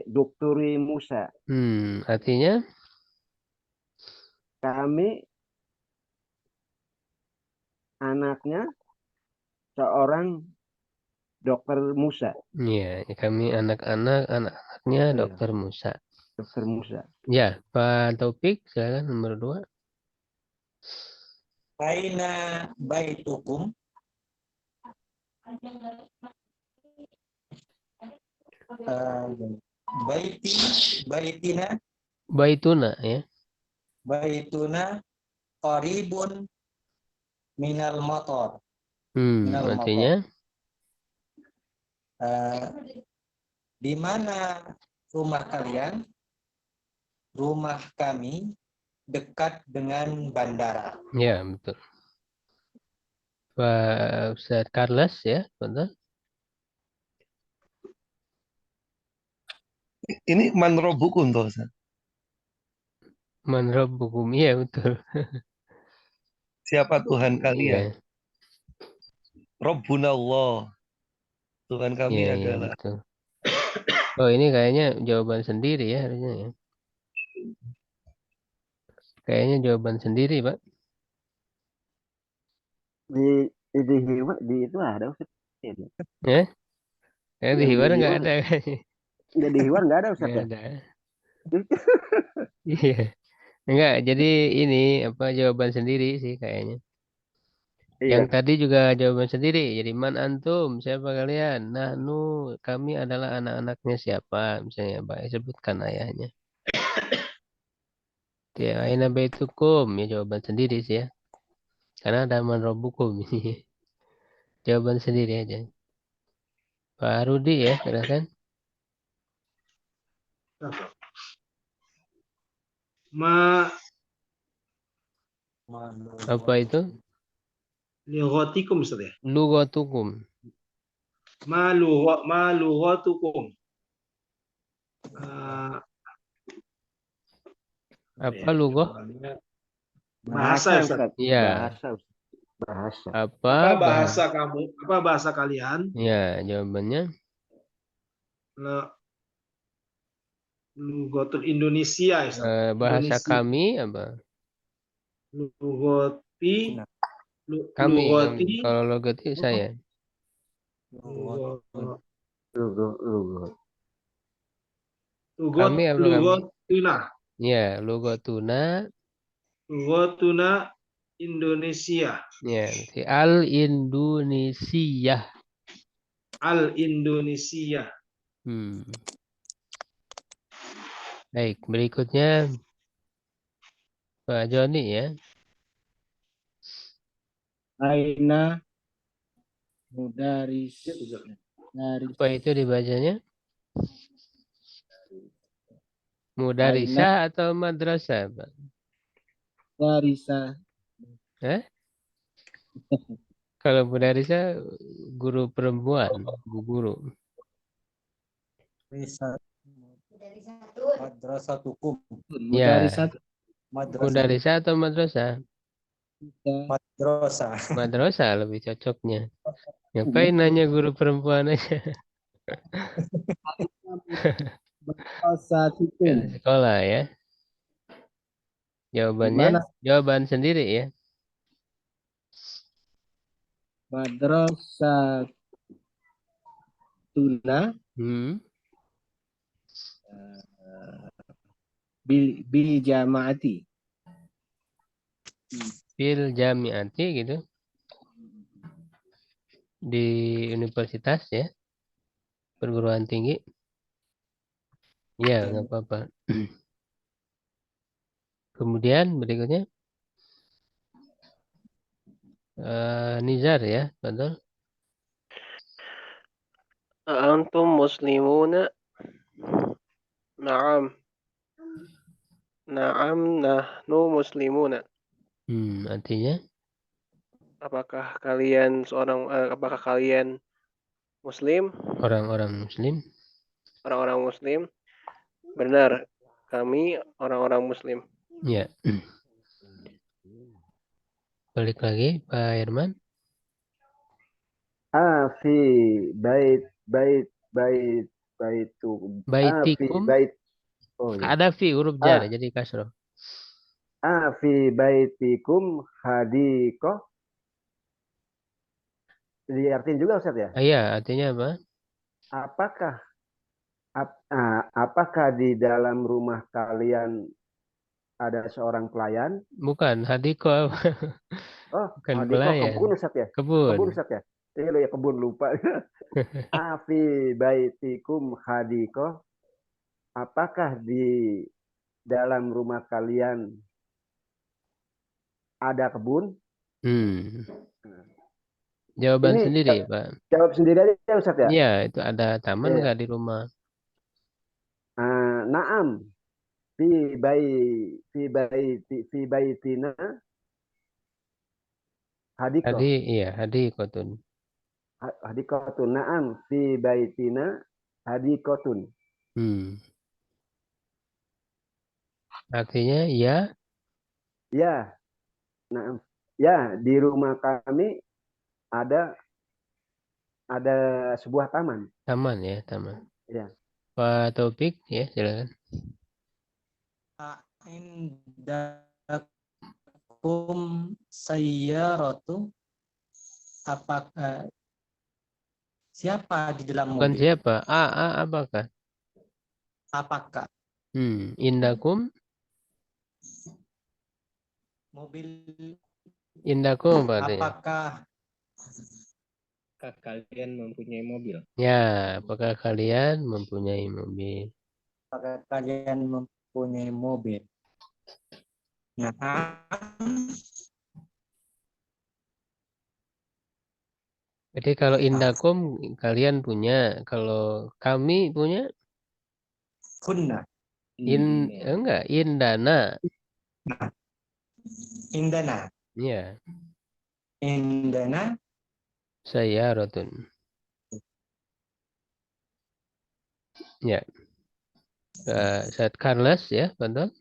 Dukturi Musa. Artinya Kami anaknya seorang dokter Musa. ya kami anak-anaknya Iya, Dokter Musa. dokter Musa. Ya, Pak Taufik, silakan nomor 2. Aina baitukum. Baiti, baitina, Baituna ya. baituna qaribun minal motor. Minal motor. Artinya Di mana rumah kalian? Rumah kami dekat dengan bandara. ya betul. Pak Ustaz Carlos ya, betul. Ini manrobukum toh, Ustaz. Menurut hukum iya betul. Siapa Tuhan kalian? Iya, Rabbunallah. Tuhan kami iya adalah. betul. Oh, ini kayaknya jawaban sendiri ya harusnya ya. Kayaknya jawaban sendiri, Pak. Di Hiwa di itu ada Ustaz. Ya? Di Yang Hiwar di nggak Hiwa ada kayaknya. nggak di Hiwa nggak ada Ustaz Nggak ya? ada. Iya. Enggak, jadi ini apa jawaban sendiri sih kayaknya. Yang Iya. tadi juga jawaban sendiri. Jadi man antum, siapa kalian? Nah, kami adalah anak-anaknya siapa? Misalnya, Pak, sebutkan ayahnya. Ya, aina baitukum, ya jawaban sendiri sih ya. Karena ada man rabbukum ini. Jawaban sendiri aja. Pak Rudi ya, silakan. Ma Apa itu? lughatikum Ustaz ya. Lugatukum. Ma lughatukum. Apa lugoh? Bahasa Ustaz. Iya. Bahasa Ustaz. Bahasa. Apa Apa bahasa kamu? Apa bahasa kalian? Ya, jawabannya Lughatul Indonesia Ustaz. bahasa Indonesia. kami apa? Lughati. Kami. Lughati. Kalau logoti saya. Kami apa kami? Lughatuna. Ya, lugotuna. Lughatuna Indonesia. Ya, berarti Al-Indonesia. Al-Indonesia. Baik, berikutnya Pak Joni ya. Aina mudaris dari Apa itu dibacanya? Mudarisah atau madrasah, Pak? darisa Kalau mudarisah guru perempuan, bu guru. Madrasatukum. Ya. mudarisat Mudarisah atau madrasah? Madrasah. Madrasah lebih cocoknya. Ngapain nanya guru perempuan aja? madrasatukum. Sekolah ya. Jawabannya Gimana? jawaban sendiri ya. Madrasatuna bil jamaati. Fil jamiati gitu. Di universitas ya. Perguruan tinggi. Ya, nggak apa-apa. Kemudian berikutnya Nizar ya, betul. Antum muslimuna? Naam. Naam nahnu muslimuna. Artinya? Apakah kalian muslim? Orang-orang muslim. Orang-orang muslim? Benar, kami orang-orang muslim. Ya. Balik lagi Pak Herman. Fi bait bait baitu fi Baitikum. bait oh ya Ada fi huruf jar ah jadi kasroh. fi baitikum hadiqah diartiin juga Ustaz ya. Ah, iya, artinya apa? Apakah apakah di dalam rumah kalian ada seorang pelayan? Bukan hadiko. Oh, Bukan hadiqah pelayan. kebun Ustaz ya. Kebun. Kebun Ustaz ya. Iya lo ya kebun lupa. Afi baitikum hadiqah. Apakah di dalam rumah kalian ada kebun? Hmm. Jawaban Ini sendiri, Pak. jawab sendiri aja Ustaz ya. Iya, itu ada taman Iya. nggak di rumah? Naam fi baitina hadiqah. Iya, hadikotun. Hadiqatun. Naam fi baitina hadiqatun. Hmm. Artinya ya, Ya, naam. Ya, di rumah kami ada ada sebuah taman. taman ya, taman. Ya. Pak Taufik, ya silakan. Indakum sayyaratu, apakah siapa di dalam Bukan mobil? siapa? Apakah? Apakah Indakum. mobil? Indakum apa artinya? Apakah Kalian mempunyai mobil? Ya, apakah kalian mempunyai mobil? kalian mempunyai mobil? Nah, Jadi kalau indakum kalian punya, kalau kami punya kunna. enggak indana. Nah, indana. Ya, Indana saya rotun. Ya. Saat Carlos ya, betul.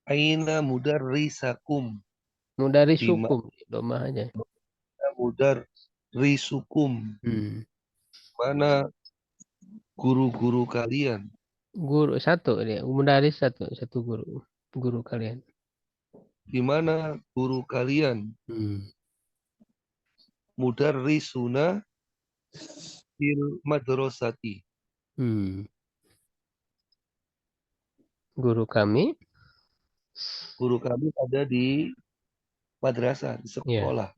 Aina mudarrisakum. Mudari Di mana sukum, domah aja. mudarrisukum. Mana guru-guru kalian? Guru satu dia, mudari satu guru kalian. Di mana guru kalian? Mudarrisuna fil madrasati. Guru kami, Guru kami ada di madrasah, di ya. sekolah.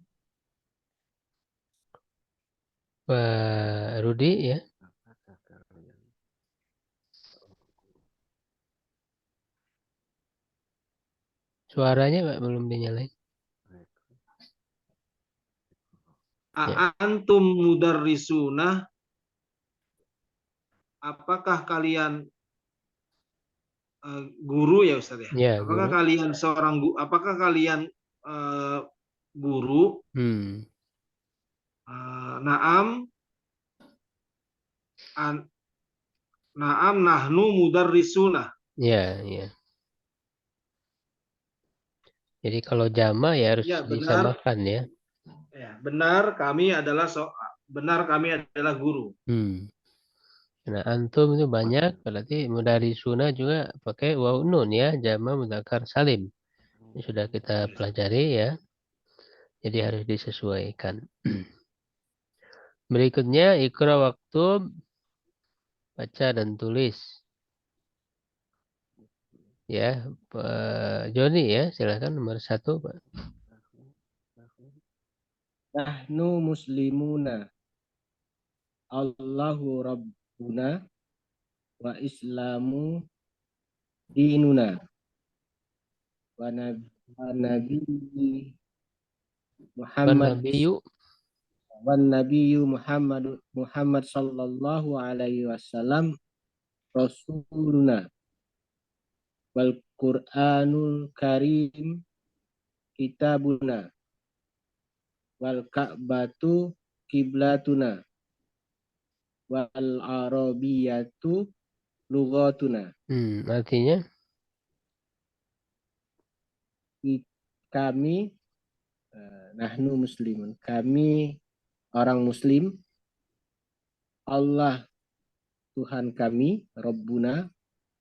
Pak Rudi ya. Suaranya Pak belum dinyalain. Ya. Antum mudarrisuna, apakah kalian guru ya Ustaz ya? Ya, Apakah guru. kalian apakah kalian guru? Naam naam nahnu mudarrisuna. Ya, ya. Jadi kalau jama ya harus Ya, benar. disamakan ya. Ya, benar kami adalah guru. Nah, antum itu banyak, berarti mudarisuna juga pakai waw nun ya, jama mudzakkar salim. Ini sudah kita pelajari ya. Jadi harus disesuaikan. Berikutnya ikra waktu baca dan tulis. Ya, Pak Joni ya, silakan nomor 1 Pak. Nahnu muslimuna. Allahu rabbuna wa islamu dinuna. Wa nabi Muhammad Nabiyu. wan nabiyyu Muhammad sallallahu alaihi wasallam rasuluna wal Qur'anul Karim kitabuna wal Ka'batu kiblatuna wal Arabiyatu lughatuna. Artinya Kami nahnu muslimun, kami orang muslim, Allah Tuhan kami, Rabbuna,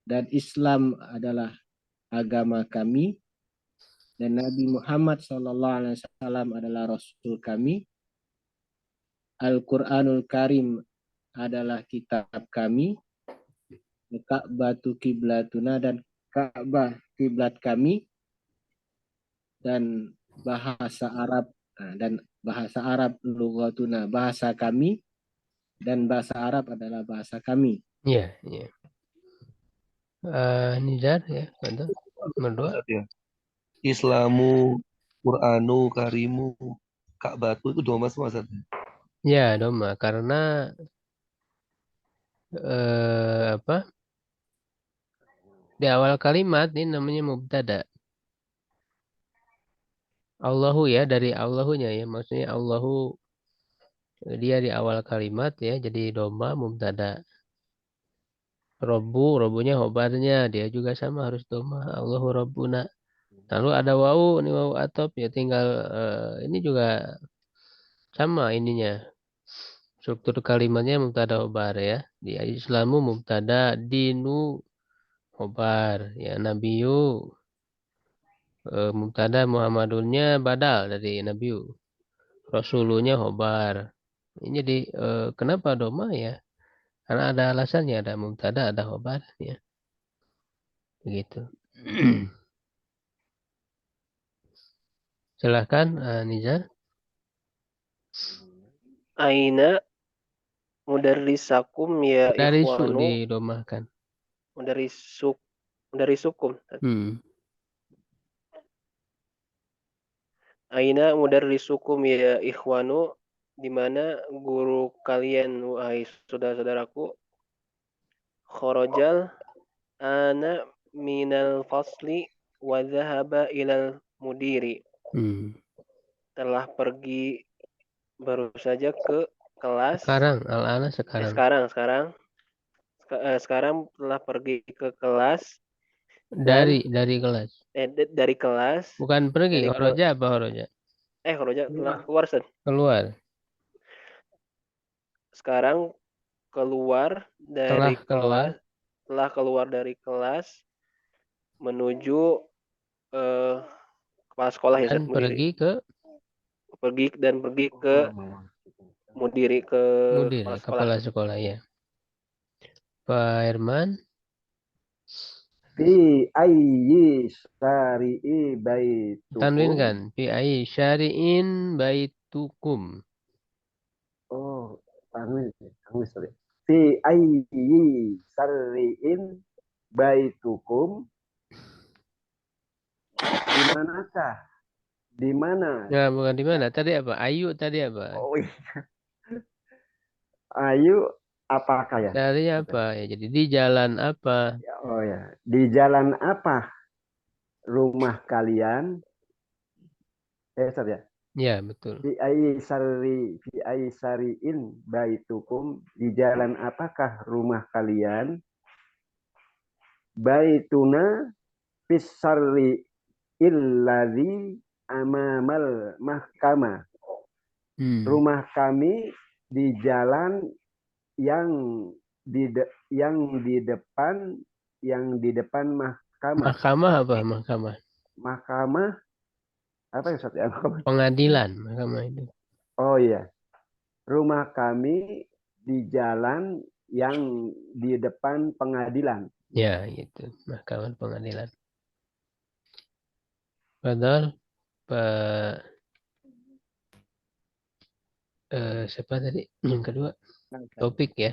dan Islam adalah agama kami, dan Nabi Muhammad SAW adalah Rasul kami. Al-Quranul Karim adalah kitab kami. Ka'batu kiblatuna, dan Ka'bah kiblat kami, dan bahasa Arab lughatuna, bahasa kami, dan bahasa Arab adalah bahasa kami. Ya, ya. Nizar ya, betul. Nomor 2. Ustaz ya. Islamu, Qur'anu, Karimu, Ka'batu itu doma semua Ustaz. Ya, doma karena apa? Di awal kalimat ini namanya mubtada. Allahu ya, dari Allahunya ya, maksudnya Allahu dia di awal kalimat ya, jadi doma mubtada. Robunya hobarnya dia juga sama harus doma. Allahu Rabbuna. Lalu ada wawu, ini wawu atop ya, tinggal ini juga sama ininya. Struktur kalimatnya mubtada hobar ya. Di Islamu mubtada, dinu hobar ya, nabiyu mubtada, Muhammadunnya badal dari nabiyu. Rasulunya hobar. Ini jadi kenapa doma ya? Karena ada alasannya, ada mubtada, ada hobar ya. Begitu. Silahkan Nizar. Aina mudarrisakum ya Dari su ikhwanu. didomakan. Mudarrisukum. Hmm. Aina mudarrisukum ya ikhwanu, di mana guru kalian wahai saudara-saudaraku. Kharajal ana minal fasli wa dhahaba ilal mudiri. Telah pergi baru saja ke kelas. Sekarang, al-ana sekarang. Sekarang telah pergi ke kelas. Dari kelas. Dari kelas. Bukan pergi, horoja apa horoja? Horoja keluar. Keluar. Sekarang keluar dari kelas. Telah keluar dari kelas menuju kepala sekolah ya, dan pergi ke mudiri, ke kepala sekolah ya. Pak Herman. Fi ayyi syari'i baitukum. Tanwinkan. Fi ayyi syari'in baitukum. Oh, tanwin sorry. Fi ayyi syari'in baitukum. Di manakah? Di mana? Ya, bukan di mana. Tadi apa? Ayu tadi apa? Oh iya. Ayu apakah ya? Dari apa? Ya, jadi di jalan apa? Oh ya, di jalan apa rumah kalian? Ustaz ya. Ya, betul. Fi ayyi sari'in baitukum, di jalan apakah rumah kalian? Baituna fis sarri illadzi amamal mahkamah. Rumah kami di jalan yang di depan mahkamah. Mahkamah apa? Mahkamah Apa yang satu? pengadilan. Mahkamah itu. Oh iya. Rumah kami di jalan yang di depan pengadilan. Ya, itu. Mahkamah pengadilan. Padahal Pak siapa tadi? Yang kedua. Topik ya.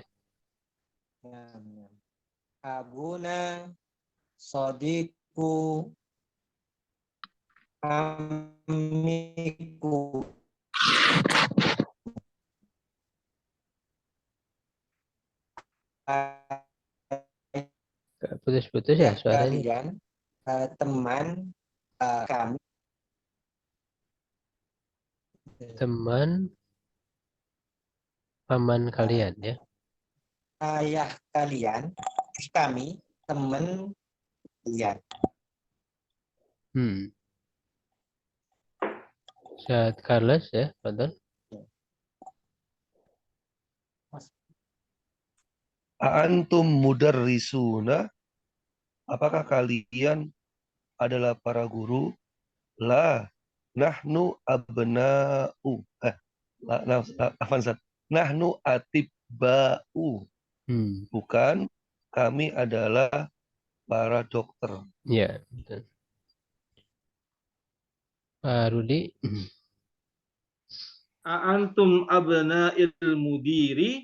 Abuna sodiku amiku. Putus-putus ya suaranya. Kalian teman kami. Teman paman kalian ya. Ayah kalian, kami teman kalian. Ustaz Carlos ya, betul. Aantum mudarrisuna, apakah kalian adalah para guru? La, nahnu abna'u. Afan, Ustaz. Nahnu atibba'u. Bukan, kami adalah para dokter. Ya, betul. Pak Rudi. A'antum abna'il mudiri,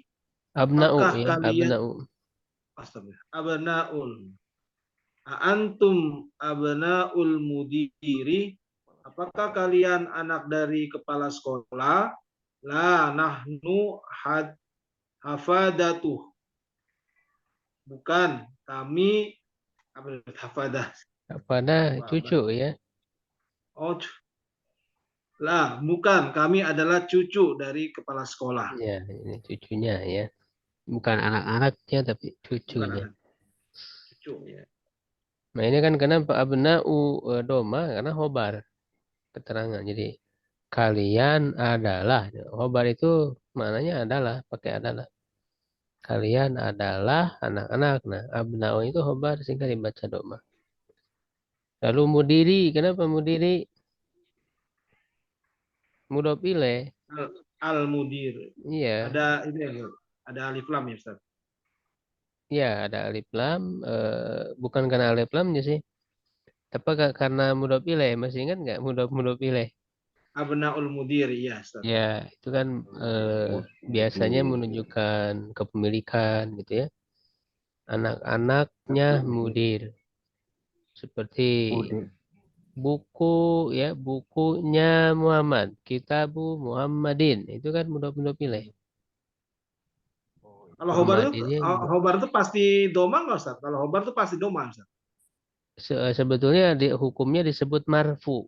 Abna'u apakah ya, kalian abna'u. astagfirullah, abna'ul. A'antum abna'ul mudiri, apakah kalian anak dari kepala sekolah? La nahnu hafadatuh. Bukan, kami hafadah. Pada cucu ya. Oh, lah, bukan, kami adalah cucu dari kepala sekolah. Ya, ini cucunya ya. Bukan anak-anaknya tapi Bukan cucunya. anak. Cucu ya. Nah, ini kan kenapa abna'u doma karena khobar keterangan. Jadi kalian adalah. Khobar itu maknanya adalah, pakai adalah. Kalian adalah anak-anak. Nah, abna'u itu khobar sehingga dibaca doma. Lalu mudiri, kenapa mudiri? Mudhof ilaih. Al-mudir. Iya. Ada ini ya, ada alif lam ya, Ustaz. Ya, ada alif lam. Bukan karena alif lamnya sih. Tapi karena mudhof ilaih. Masih ingat nggak mudhof ilaih? Abnaul mudir, ya, Ustaz. Ya, itu kan biasanya menunjukkan kepemilikan gitu ya. Anak-anaknya mudir. Seperti buku ya, bukunya Muhammad, Kitabu Muhammadin. Itu kan mudhof ilaih. Kalau hobar itu pasti doma nggak, Ustaz? Kalau hobar itu pasti doma, Ustaz. Sebetulnya hukumnya disebut marfu.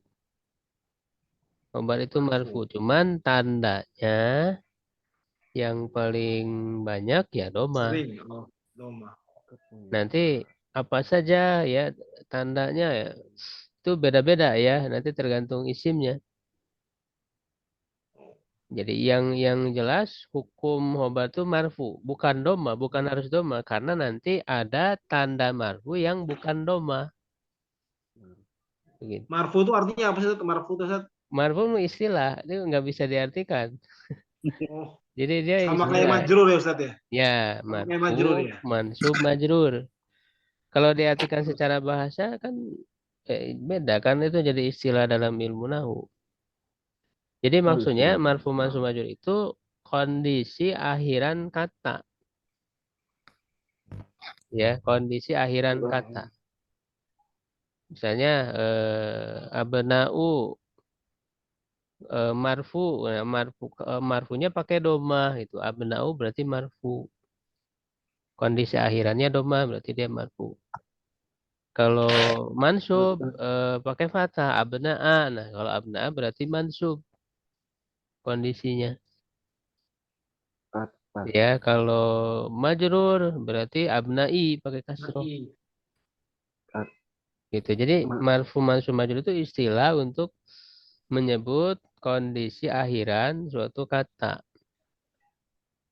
Khobar itu marfu, cuman tandanya yang paling banyak ya doma. Sering, doma. Nanti apa saja ya tandanya ya, itu beda-beda ya, nanti tergantung isimnya. Jadi yang jelas hukum khobar itu marfu, bukan doma, bukan harus doma, karena nanti ada tanda marfu yang bukan doma. Begitu. Marfu itu artinya apa sih? Marfu itu, Ustaz? Marfu istilah, itu nggak bisa diartikan. Oh, Jadi dia sama kayak istilah. majrur ya, Ustaz ya? Ya, Kayak majrur marfu, ya? mansub, majrur. Kalau diartikan secara bahasa kan beda kan, itu jadi istilah dalam ilmu nahu. Jadi maksudnya marfu mansub majrur itu kondisi akhiran kata. Ya, kondisi akhiran kata. Misalnya abna'u marfu, marfunya pakai doma itu. Abna'u berarti marfu. Kondisi akhirannya doma berarti dia marfu. Kalau mansub pakai fathah abna'a. Nah, kalau abna'a berarti mansub kondisinya. Ya, kalau majrur berarti abna'i pakai kasroh. Gitu. Jadi marfu mansub majrur itu istilah untuk menyebut kondisi akhiran suatu kata.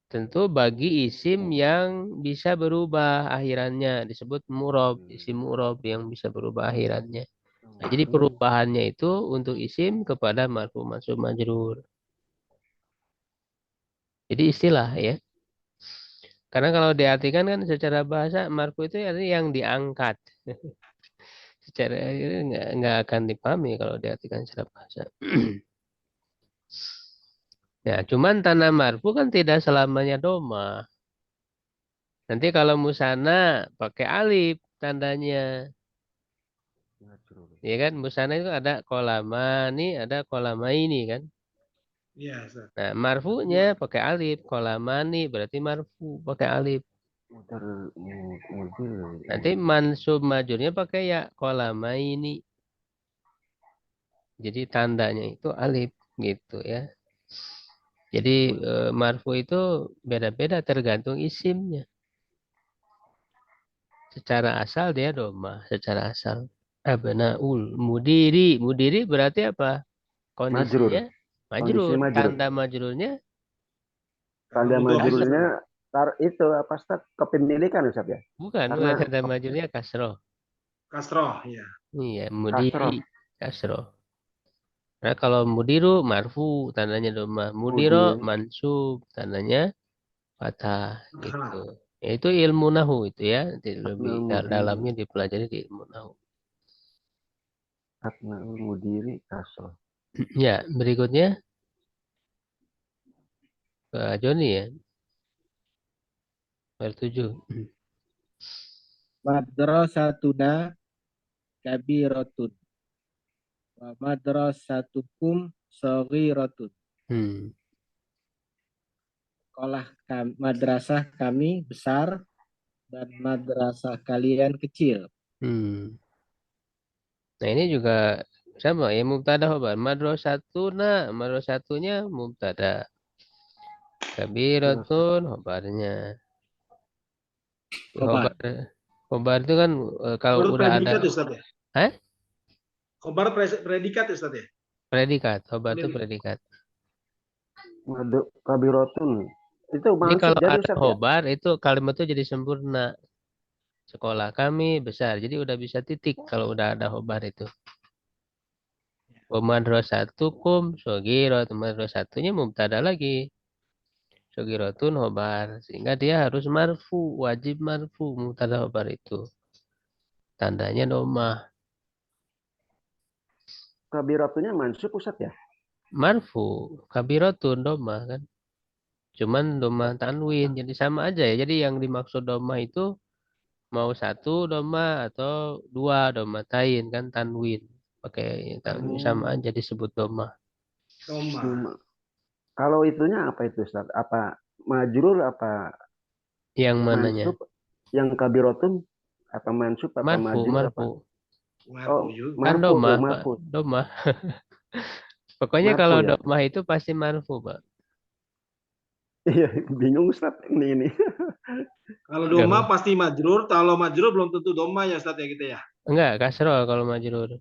Tentu bagi isim yang bisa berubah akhirannya disebut mu'rob, isim mu'rob yang bisa berubah akhirannya. Nah, jadi perubahannya itu untuk isim kepada marfu mansub majrur. Jadi istilah ya. Karena kalau diartikan kan secara bahasa marfu itu artinya yang diangkat. Secara nggak akan dipahami kalau diartikan secara bahasa. Ya, cuman tanah marfu kan tidak selamanya doma. Nanti kalau musana pakai alif tandanya. Ya kan, musana itu ada kolamani, ada kolamaini kan. Iya, Ustaz. Nah, marfunya pakai alif, kolamani berarti marfu pakai alif. Nanti mansub majurnya pakai ya, kolamaini. Jadi tandanya itu alif gitu ya. Jadi marfu itu beda-beda tergantung isimnya. Secara asal dia doma, secara asal. Abnaul mudiri, mudiri berarti apa? Kondisinya majrur. Tanda majrurnya Tanda majrurnya itu apa Ustaz? Kepemilikan Ustaz ya? Bukan, Karena kata majurnya kasroh. Kasroh, ya. Iya, kasroh. mudiri kasroh. Nah, kalau mudiru marfu tandanya doma, mudiro Mudiri. mansub tandanya fathah gitu. Fathah. Ya, itu ilmu nahu itu ya, lebih Atnaul dalamnya mudiri. dipelajari di ilmu nahu. Atnaul mudiri kasroh. Ya, berikutnya Pak Joni ya, nomor 7. Madrasatuna kabiratun wa madrasatukum saghiratun. Hmm. Sekolah kami, madrasah kami besar dan madrasah kalian kecil. Hmm. Nah, ini juga sama ya, mubtada khobar. Madrasatunya mubtada. Kabiratun khobarnya. Khobar. Khobar itu kan kalau Khobar udah ada, predikat Ustaz ya? Hah? Khobar predikat Ustaz ya? Predikat. Khobar itu Pemilik. predikat. Kabirotun. Itu Jadi maksud kalau jadi ada Ustaz ya? khobar itu kalimat itu jadi sempurna. Sekolah kami besar. Jadi udah bisa titik kalau udah ada khobar itu. Madrasatukum shogirat. Madrasatunya mubtada lagi. Shogiratun khobar. Sehingga dia harus marfu. Wajib marfu mubtada khobar itu. Tandanya domah. Kabiratunya mansub Ustaz ya? Marfu. Kabiratun domah kan. Cuman domah tanwin. Jadi sama aja ya. Jadi yang dimaksud domah itu mau satu domah atau dua domah tain kan tanwin. Pakai tanwin sama Oh, aja disebut domah. Doma. kalau itunya apa itu Ustaz? Apa majrur apa Yang mananya? mansub? Yang kabirotun apa mansub apa Marfu, majrur apa? marfu. Oh, Marfu juga. Kan marfu domah, tuh, Pak. marfu. Domah. Pokoknya Marfu kalau ya. domah itu pasti marfu, Pak. Iya, bingung Ustaz ini. Kalau Enggak, doma pasti majrur, kalau majrur belum tentu doma ya Ustaz ya gitu ya. enggak kasroh kalau majrur.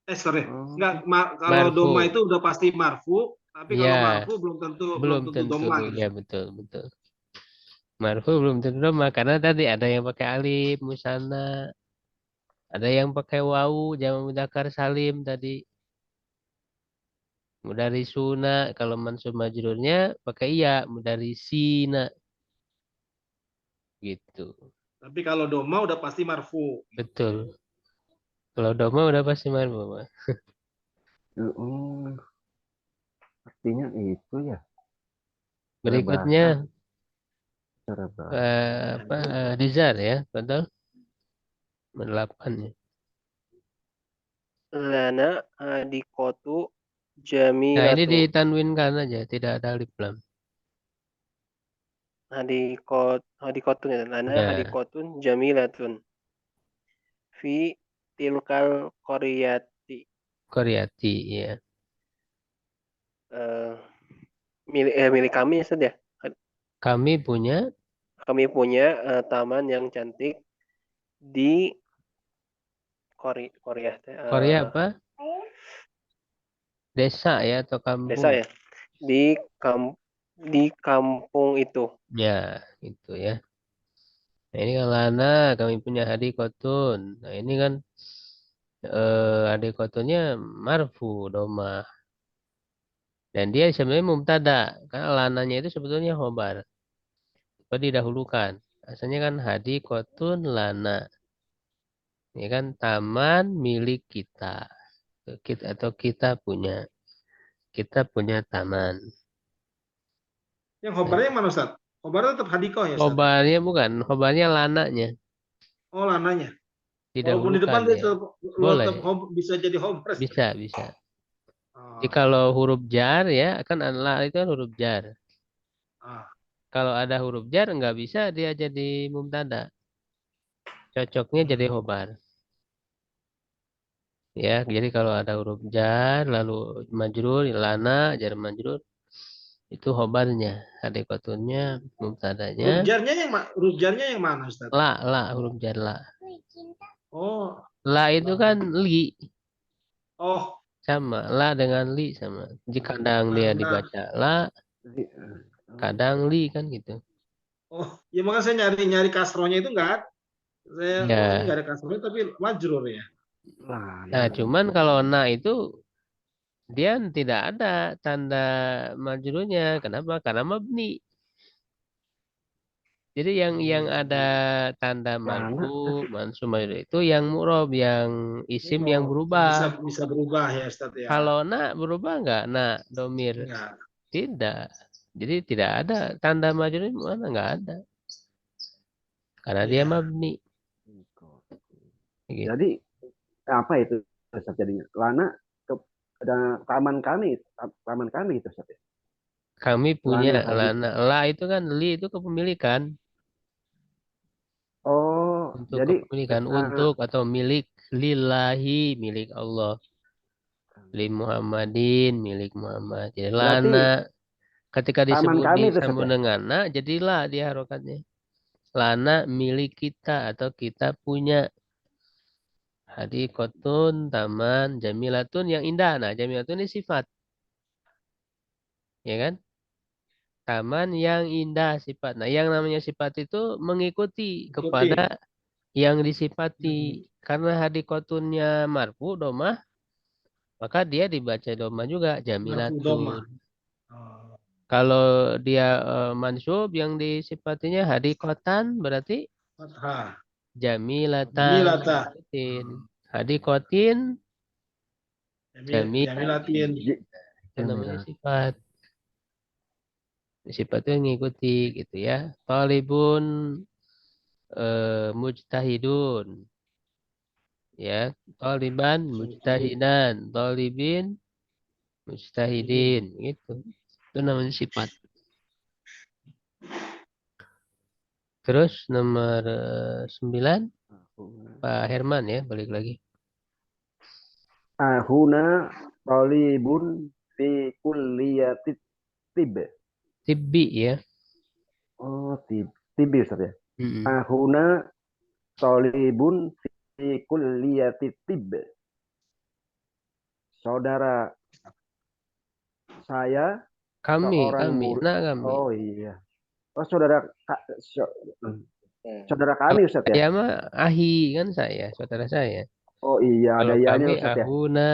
Sorry. Oh, Enggak, kalau Marfu. doma itu udah pasti marfu, tapi kalau Iya, marfu belum tentu tentu. doma gitu. Ya, betul, betul. Marfu belum tentu domah karena tadi ada yang pakai alif, musanna, ada yang pakai wawu, jamak mudzakkar salim tadi. Mudarisuna kalau mansub majrurnya pakai iya, mudarisina gitu. Tapi kalau doma udah pasti marfu. Betul. Kalau doma udah pasti marfu, Pak. oh, artinya itu ya. Berikutnya Cara bahasa. Rizal ya, betul? 8 ya. Lana hadikotu Nah, ini jamilatu. ditanwinkan aja, tidak ada alif lam. Hadikotun ya. Lana Ya, hadikotun jamilatun. Fi tilkal qaryati. Koryati ya. Milik kami ya Ustaz ya. Kami punya Kami punya taman yang cantik di Korea. Korea apa? Desa ya atau kampung? Desa ya. Di kampung itu. Ya, itu ya. Nah, ini kan lana, kami punya hadikotun. Nah, ini kan hadikotunnya marfu, doma. Dan dia sebenarnya mubtada. Karena lananya itu sebetulnya khobar. Itu didahulukan. Asalnya kan hadikotun lana. Ini kan taman milik kita. Atau kita punya. Kita punya taman. Yang khobarnya yang mana Ustaz? Khobarnya tetap hadikoh ya Ustaz? Khobarnya bukan. Khobarnya lananya. Oh, lananya. Walaupun di Didahulukan depan dia ya. tetap, Boleh. bisa jadi khobar. Bisa. Oh, Jadi kalau huruf jar ya, kan la itu kan huruf jar. ah. Kalau ada huruf jar nggak bisa dia jadi mubtada. Cocoknya jadi khobar. Ya, jadi kalau ada huruf jar lalu majrur, lana, jar majrur itu khobarnya. Hadikotunnya mubtadanya. Huruf jarnya yang mana Ustaz? La, huruf jar la. Oh. La itu kan li. Oh. Sama, la dengan li sama. Jadi kadang dia dibaca la, kadang li kan gitu. Oh, ya makanya saya nyari kasrohnya itu enggak ada. Saya, Ya. oh ini enggak ada kasrohnya tapi majrur ya. Nah, cuman kalau na itu dia tidak ada tanda majrurnya. Kenapa? Karena mabni. Jadi yang ada tanda marfu, mansub, majrur itu yang mu'rob, yang isim yang Oh, berubah. bisa berubah ya Ustaz ya. Kalau na berubah nggak? Na domir Enggak. tidak. Jadi tidak ada tanda majrur mana nggak ada. Karena dia Iya. mabni. Gitu. Jadi apa itu Ustaz jadinya? Lana ke ada taman kami itu Ustaz. Ya? Kami punya Lana hadis. lana. La itu kan li itu kepemilikan. Oh, Untuk jadi kepemilikan untuk atau milik, lillahi milik Allah, li Muhammadin milik Muhammad. Jadi berarti lana ketika taman disebut kami itu Ustaz disambung ya? dengan na jadilah dia harokatnya. Lana milik kita atau kita punya. Hadikotun taman jamilatun yang indah. Nah, jamilatun ini sifat, ya kan? Taman yang indah sifat. Nah, yang namanya sifat itu mengikuti kepada yang disifati. Karena hadikotunnya marfu domah, maka dia dibaca domah juga Marfu jamilatun. domah. Oh. Kalau dia mansub yang disifatinya hadikotan berarti Fathah. jamilatan. Jamilata. Hadikotin Jamilatin. itu namanya sifat. Sifatnya ngikuti gitu ya. Talibun mujtahidun. Ya, taliban mujtahidan, talibin mujtahidin gitu. Itu namanya sifat. Terus nomor 9 Pak Herman ya, balik lagi. Ahuna talibun fi kulliyatit tib. Tibbi ya. Oh, tibi Ustaz ya. Mm-mm. Ahuna talibun fi kulliyatit tib. Saudara saya Kami. murid. Nah kami. Oh iya. Oh saudara kami Ustaz ya. Saya mah ahi kan saya, saudara saya. Oh iya ada Kalau ianya kami Ustaz ya. ahuna,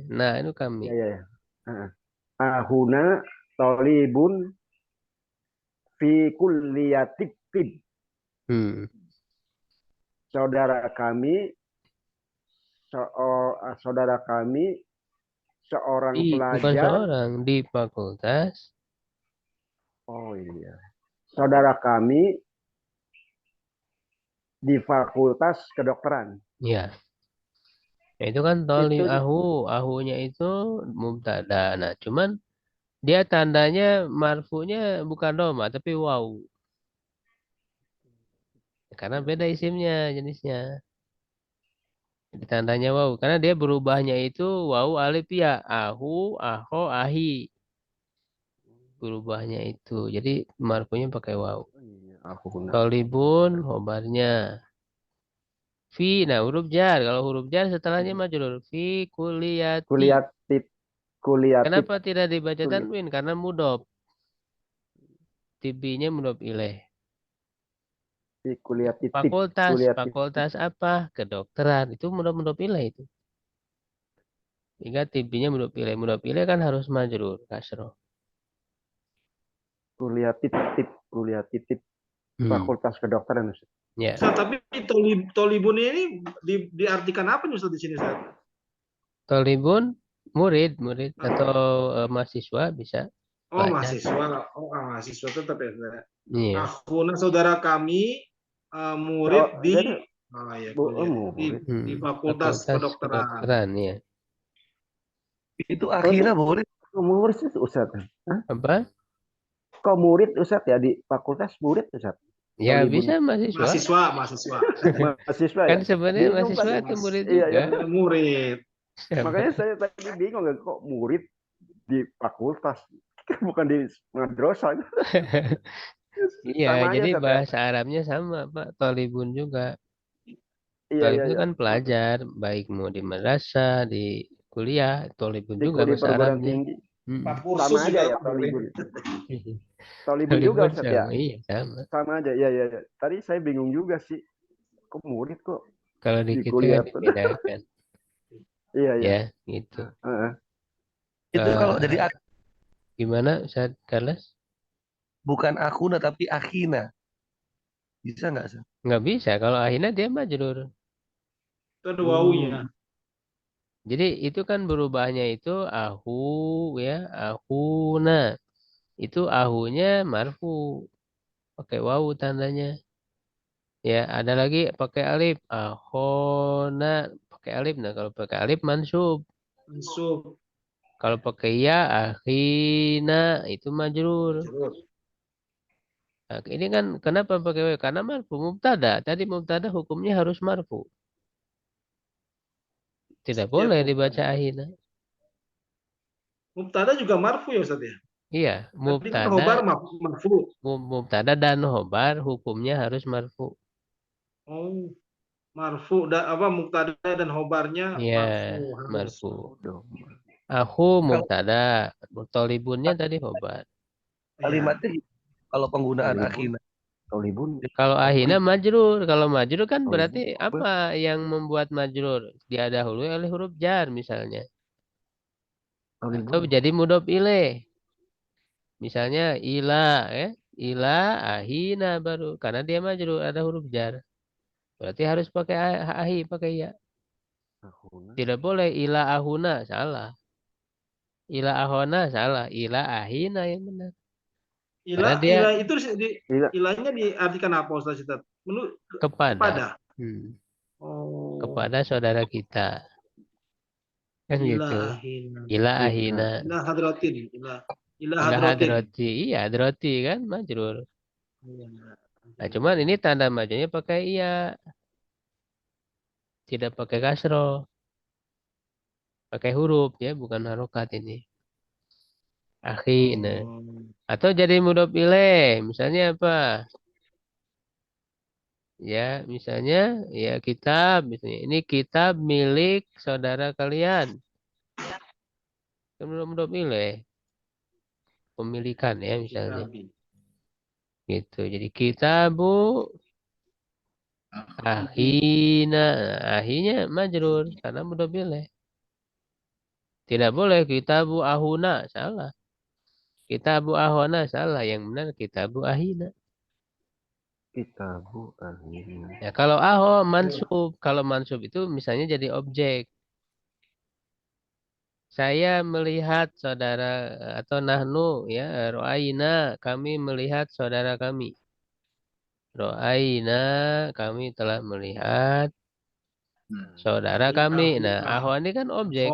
nah itu kami. Iya iya. Ahuna talibun fi kulliyatit tib. Saudara kami seorang Bukan pelajar. seorang di fakultas. Oh iya. Saudara kami di fakultas kedokteran. Ya. Itu kan toli Itu ahunya itu mubtada. Nah, cuman dia tandanya marfunya bukan doma tapi waw. Karena beda isimnya jenisnya. Jadi tandanya waw karena dia berubahnya itu waw alif ya. Ahu, aho, ahi. Berubahnya itu. Jadi marfunya pakai waw. Tolibun khobarnya. Fi, nah huruf jar. Kalau huruf jar setelahnya majrur. Fi kuliyati. kuliatit. Kenapa tidak dibaca tanwin? Karena mudhof. Tibinya mudhof ilaih. Fakultas apa? Kedokteran. Itu mudhof ilaih itu. Hingga tibinya mudhof ilaih. Mudhof ilaih kan harus majrur, kasroh. Kuliatit. Fakultas kedokteran. Ya. Ustaz, tapi tolibun ini diartikan apa nih Ustaz di sini Ustaz? Tolibun murid atau mahasiswa bisa. Oh belajar. mahasiswa tetap ya. Iya. Akhuna saudara kami murid di fakultas kedokteran. Ya. Itu akhirnya boleh. Murid itu Ustaz. Apa? Kok murid Ustaz ya di fakultas murid Ustaz? Ya bisa mahasiswa. Mahasiswa Kan ya? sebenarnya mahasiswa itu murid juga. Iya. Murid. Makanya saya tadi bingung kok murid di fakultas bukan di madrasah. Iya, jadi bahasa Arabnya sama Pak. Tolibun juga. Tolibun kan pelajar, baik mau di madrasah, di kuliah, tolibun juga bahasa Arabnya. Pak Mm. kursus Sama aja juga ya boleh. tolibun. Tolibun juga Libur Ustaz ya. sama, iya sama. Sama aja. Ya, ya, ya. Tadi saya bingung juga sih. Kok murid kok Kalau di di kita kuliah kan tuh. dibedakan, Iya, ya. ya gitu. Heeh. Itu kalau dari Gimana Ustaz Carlos? bukan akuna tapi akhina. Bisa nggak sih? Nggak bisa. Kalau akhirnya dia majrur. Itu ada wawunya. Jadi itu kan berubahnya itu ahu ya, ahuna. Itu ahunya marfu. Pakai wawu tandanya. Ya, ada lagi pakai alif. Ahona pakai alif. Nah, kalau pakai alif mansub. Mansub. Kalau pakai ya akhina itu majrur. Majrur. Nah, ini kan kenapa pakai wawu? Karena marfu mubtada. Tadi mubtada hukumnya harus marfu. Tidak Setiap boleh mubtada. dibaca akhina. Mubtada juga marfu ya Ustaz ya? Iya, Tadi kan khobar marfu. mubtada dan khobar hukumnya harus marfu. Oh, marfu mubtada dan khobarnya Iya, marfu harus. marfu. Aku mubtada, tolibunnya tadi khobar. Iya. Kalimatnya kalau penggunaan akhina. Tolibun. Kalau akhina majrur, kalau majrur kan berarti apa yang membuat majrur? Dia dahului oleh huruf jar misalnya. Atau jadi mudhof ilaih. Misalnya ila ya, ila ahina baru karena dia majrur ada huruf jar. Berarti harus pakai ahi, pakai ya. Tidak boleh ila ahuna, salah. Ila ahona, salah. Ila ahina yang benar. Karena dia Ila itu ilahnya diartikan apa Ustaz? Kepada. Oh. Kepada saudara kita. Kan gitu. Ila ahina. Ila hadratin. Ila hadrati. Iya, hadrati kan majrur. Nah, cuman ini tanda majrurnya pakai iya. Tidak pakai kasroh. Pakai huruf ya, bukan harokat ini. Akhina. Atau jadi mudhof ilaih. Misalnya apa? Ya, misalnya ya kitab, misalnya ini kitab milik saudara kalian. Kan mudhof ilaih. Pemilikan ya misalnya. Gitu. Jadi kitabu ahina. Ahinya majrur karena mudhof ilaih. Tidak boleh kitabu ahuna, salah. Kitabu ahona, salah. Yang benar kitabu ahina. Kitabu ahina. Ya, kalau aho mansub, kalau mansub itu misalnya jadi objek. Saya melihat saudara atau nahnu ya, ro'aina, kami melihat saudara kami. Ro'aina, kami telah melihat saudara kami. Nah, aho ini kan objek.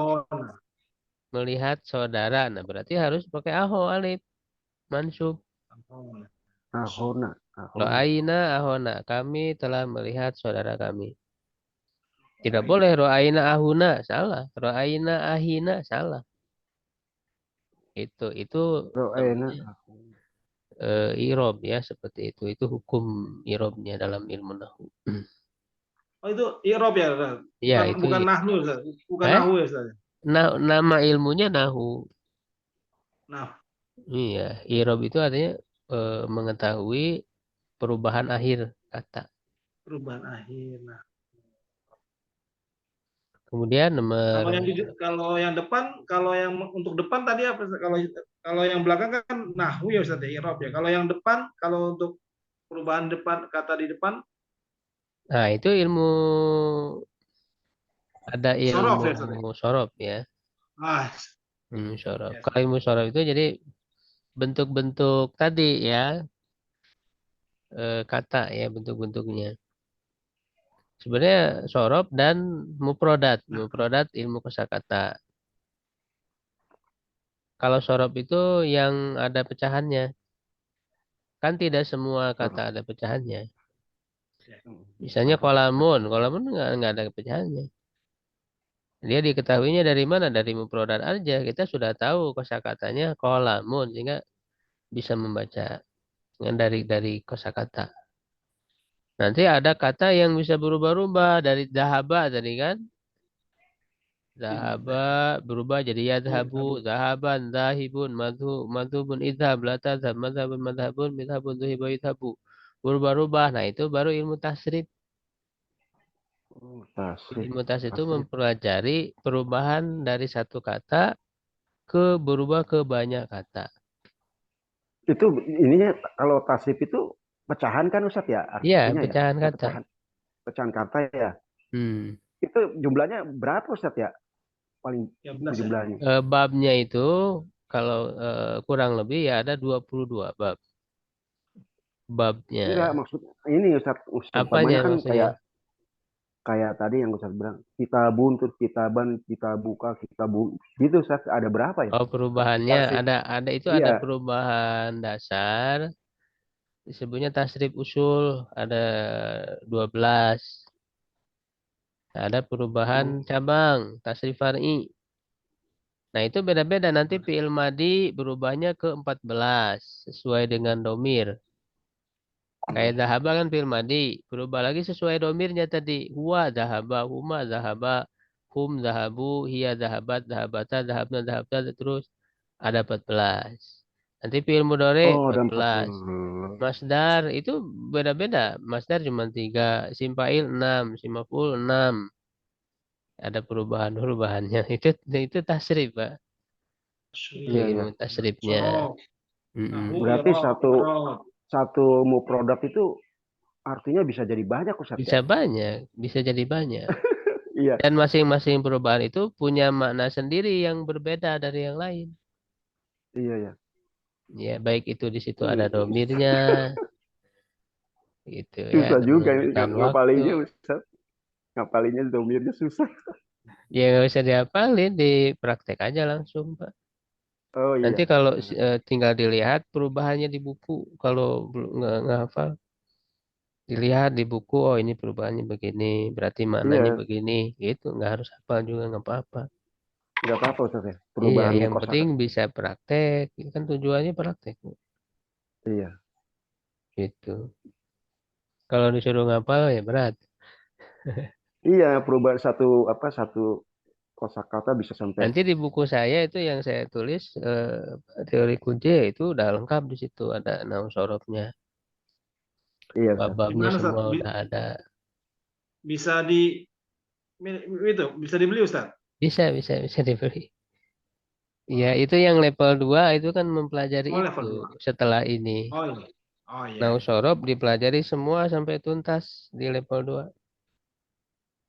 Melihat saudara. Nah, berarti harus pakai aho alif. Mansub. Ahona. Ro'aina ahona. Kami telah melihat saudara kami. Tidak boleh ro'aina ahuna. Salah. Ro'aina ahina. Salah. Itu Ro'aina. irob ya. Seperti itu. Itu hukum irobnya dalam ilmu nahu. Oh itu irob ya Ustaz? Ya, bukan nahwu Ustaz? Bukan nahwu ya Ustaz? Nama ilmunya nahu. Nah. Iya. Irob itu artinya mengetahui perubahan akhir kata. Perubahan akhir. Nah. Kemudian nomor kalau yang depan, kalau yang untuk depan tadi apa? Kalau yang belakang kan nahwu ya Ustaz ya, i'rab ya. Kalau yang depan, kalau untuk perubahan depan kata di depan, nah itu ilmu ada sorof ya, ilmu sorof ya. Sorof. Yes. Kalau ilmu sorof itu jadi bentuk-bentuk tadi ya, kata ya bentuk-bentuknya. Sebenarnya sorof dan mufrodat. Mufrodat ilmu kosakata. Kalau sorof itu yang ada pecahannya. Kan tidak semua kata ada pecahannya. Misalnya kolamun nggak ada pecahannya. Dia diketahuinya dari mana? Dari mufrodat aja. Kita sudah tahu kosakatanya kolamun sehingga bisa membaca dengan dari kosakata. Nanti ada kata yang bisa berubah-ubah dari dahaba tadi kan. Zahaba berubah jadi yadhabu, zahaban, zahibun, madhubun, idhab, la tadhab, madhabun, madhabun, midhabun, zuhiba, idhabu. Berubah-ubah. Nah, itu baru ilmu tasrif. Oh, tasrif. Ilmu tasrif itu Tasrif. mempelajari perubahan dari satu kata berubah ke banyak kata. Itu ininya kalau tasrif itu pecahan kan Ustaz ya Iya, artinya ya. pecahan kata. Pecahan kata ya. Hmm. Itu jumlahnya berapa Ustaz ya? Paling 13 ya. jumlahnya. Babnya itu kalau kurang lebih ya ada 22 bab. Babnya. Enggak, maksud ini Ustaz Apanya umpamanya kan maksudnya? kayak tadi yang Ustaz bilang kitabun terus kitaban, kita buka, kitabun. Gitu Ustaz, ada berapa ya? Oh, perubahannya Tasrif. ada itu ada Iya. perubahan dasar disebutnya tasrif usul ada 12. Ada perubahan Oh, cabang tasrif far'i. Nah, itu beda-beda nanti fi'il madi berubahnya ke 14 sesuai dengan domir. Kayak zahaba kan fi'il madi, berubah lagi sesuai domirnya tadi. Huwa zahaba, huma zahaba, hum zahabu, hiya zahabat, zahabata, zahabna, zahabta, terus ada 14. Nanti fi'il mudhari oh, ada 14. 14. Masdar itu beda-beda. Masdar cuma 3, sim fa'il 6, sim maf'ul 6. Ada perubahan-perubahannya. Itu tasrif, Pak. Itu Iya, iya. ilmu tasrifnya. Sorof, Mm-mm. nahu, Berarti irob, irod. satu mufradat itu artinya bisa jadi banyak Ustaz ya? Bisa banyak, bisa jadi banyak. Iya, Dan masing-masing perubahan itu punya makna sendiri yang berbeda dari yang lain. iya, iya. Ya, baik itu di situ ada Hmm, domirnya, gitu ya, susah ada juga menunjukkan waktu. ngapalinnya Ustaz. Ngapalinnya domirnya susah. Ya nggak usah dihafalin, dipraktek aja langsung, Pak. Oh Nanti iya, kalau benar. tinggal dilihat perubahannya di buku, kalau belum nggak hafal, dilihat di buku, oh ini perubahannya begini, berarti maknanya Iya, begini, gitu. Nggak harus hafal juga nggak apa-apa. nggak apa-apa Ustaz ya. Iya, Perubahan yang penting kosakata. bisa praktek. Itu kan tujuannya praktek, Bu. Iya. Gitu. Kalau disuruh ngapal ya berat. Iya, perubahan satu kosakata bisa sampai. Nanti di buku saya itu yang saya tulis teori kunci ya itu udah lengkap di situ ada nahu sorofnya, Iya Ustaz. Di bab-babnya mana Ustaz? semua udah ada. Bisa itu bisa dibeli Ustaz? Bisa dibeli. Ya itu yang level 2 itu kan mempelajari Oh, itu level 2. setelah ini. Oh iya. Oh iya. Nahu sorof dipelajari semua sampai tuntas di level 2.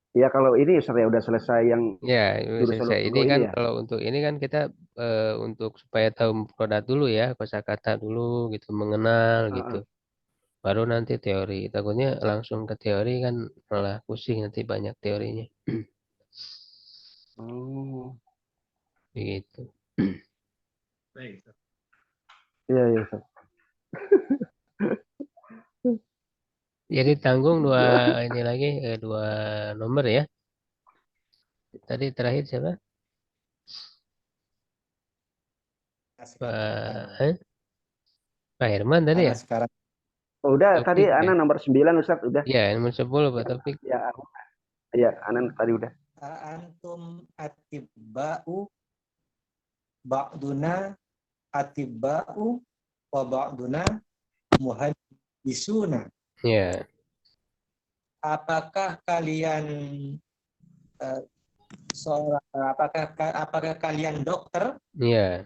Iya kalau ini Ustaz ya udah selesai yang Ya, udah jurusan selesai. Ini logo ini kan ya. kalau untuk ini kan kita untuk supaya tahu produk dulu ya, kosakata dulu gitu, mengenal gitu. Heeh. Baru nanti teori. Takutnya langsung ke teori kan malah pusing nanti banyak teorinya. Oh, Begitu. Baik. Ustaz. iya iya Ustaz. Jadi tanggung ini lagi dua nomor ya. Tadi terakhir siapa? Pak, Pak Herman tadi ya? Sekarang Oh, udah tadi Topik ya? Ana nomor 9 Ustaz udah. Ya, nomor 10 Pak Ya, Topik. ya, ya Ana tadi udah. antum atibba'u ba'duna atibba'u wa ba'duna muhaddisuna. Ya, Apakah kalian eh, apakah kalian dokter? ya.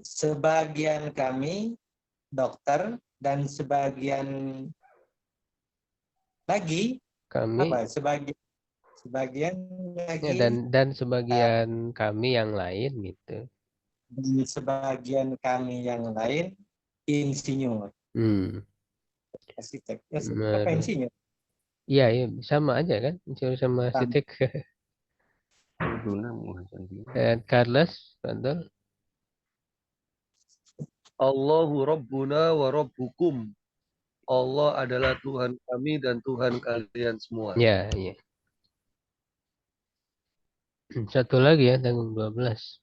Sebagian kami dokter dan sebagian lagi Kami sebagian ya, lagi dan sebagian kami yang lain gitu. dan sebagian kami yang lain insinyur, Hmm. arsitek. Ya, apa Baru. insinyur? Iya, iya, sama aja kan? Insinyur sama Sama. arsitek. Duna Muhammad. Carlos, betul. Allahu Rabbuna wa Rabbukum. Allah adalah Tuhan kami dan Tuhan kalian semua. Ya, iya. Satu lagi ya, tanggung 12.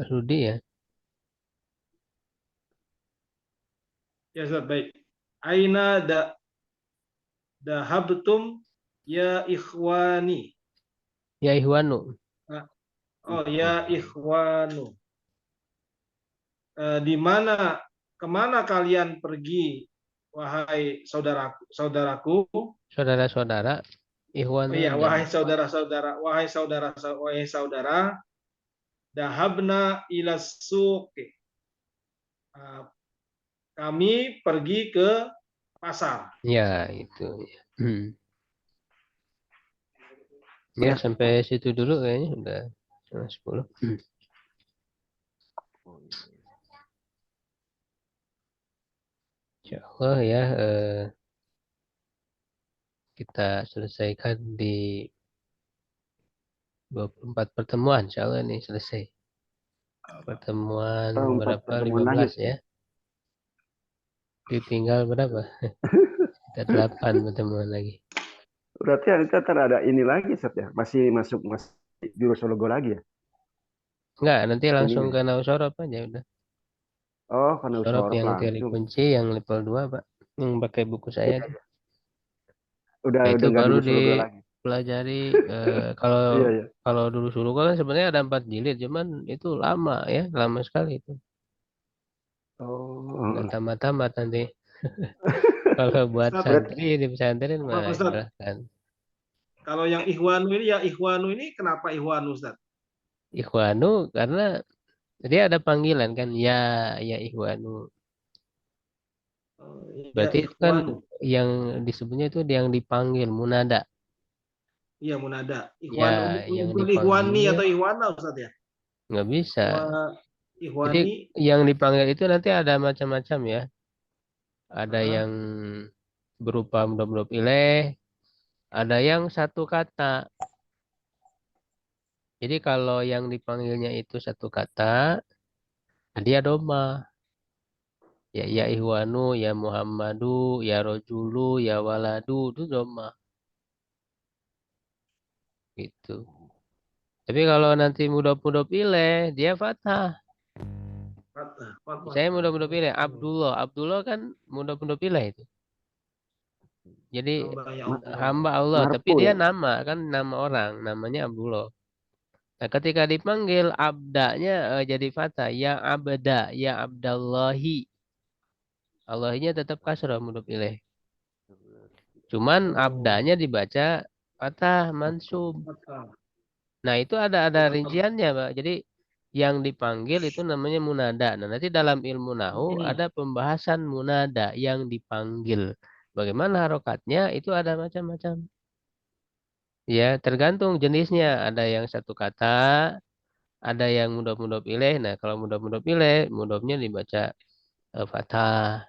Rudi ya. Ya Ustaz, baik. Aina dahabtum ya ikhwani. Ya ihwanu. Oh ya ikhwanu. Di mana kemana kalian pergi wahai saudaraku? Saudara-saudara. Ihwanu. Iya, dan- wahai saudara, dahabna ila suqi. Kami pergi ke pasar. Ya, itu. Ya, sampai situ dulu kayaknya udah setengah 10. Insya Allah ya, kita selesaikan di 24 pertemuan. Insya Allah ini selesai. Pertemuan 4 berapa? pertemuan 15 lagi. ya. Ditinggal berapa? Kita 8 pertemuan lagi. Berarti kita ada ini lagi, Ustaz ya? Masih masuk jurusologo lagi ya? Enggak, nanti langsung Ini. ke Nausorof aja udah. Oh, karena Nausorof usaha yang teori langsung. kunci yang level 2, Pak. Yang pakai buku saya. tuh. Udah Nah, itu nggak baru jurusologo lagi. dipelajari kalau Iya, iya. kalau dulu suruh kan sebenarnya ada 4 jilid, cuman itu lama ya, lama sekali itu. Oh. Nggak tamat-tamat nanti. Kalau buat Ustaz, santri di pesantren Pak mah Ustaz, silahkan. kalau yang ikhwanu ini kenapa ikhwanu, Ustaz? Ikhwanu karena dia ada panggilan kan, ya ikhwanu. Ya, Berarti itu kan ikhwanu. yang disebutnya itu yang dipanggil munada. Iya, munada. Ya, yang Bukan ikhwani dipanggil atau ikhwana, Ustaz ya? nggak bisa. Jadi Ikhwani, yang dipanggil itu nanti ada macam-macam ya. Ada yang berupa mudhof ilaih, ada yang satu kata. Jadi kalau yang dipanggilnya itu satu kata, dia doma. Ya ihwanu, ya Muhammadu, ya rojulu, ya waladu, itu doma. Gitu. Tapi kalau nanti mudhof ilaih, dia fathah. Saya mudhof ilaih, Abdullah. Abdullah kan mudhof ilaih itu. Jadi hamba Allah, tapi Marful. dia nama kan, nama orang, namanya Abdullah. Nah, ketika dipanggil abdanya jadi fathah, ya abda, ya abdallahi. Allahnya tetap kasrah mudhof ilaih. Cuman abdanya dibaca fathah mansub. Nah, itu ada rinciannya, Pak. Jadi yang dipanggil itu namanya munada. Nah, nanti dalam ilmu nahu ada pembahasan munada yang dipanggil. Bagaimana harokatnya itu ada macam-macam. Ya, tergantung jenisnya. Ada yang satu kata, ada yang mudhof ilaih. Nah, kalau mudhof ilaih, mudhofnya dibaca fathah.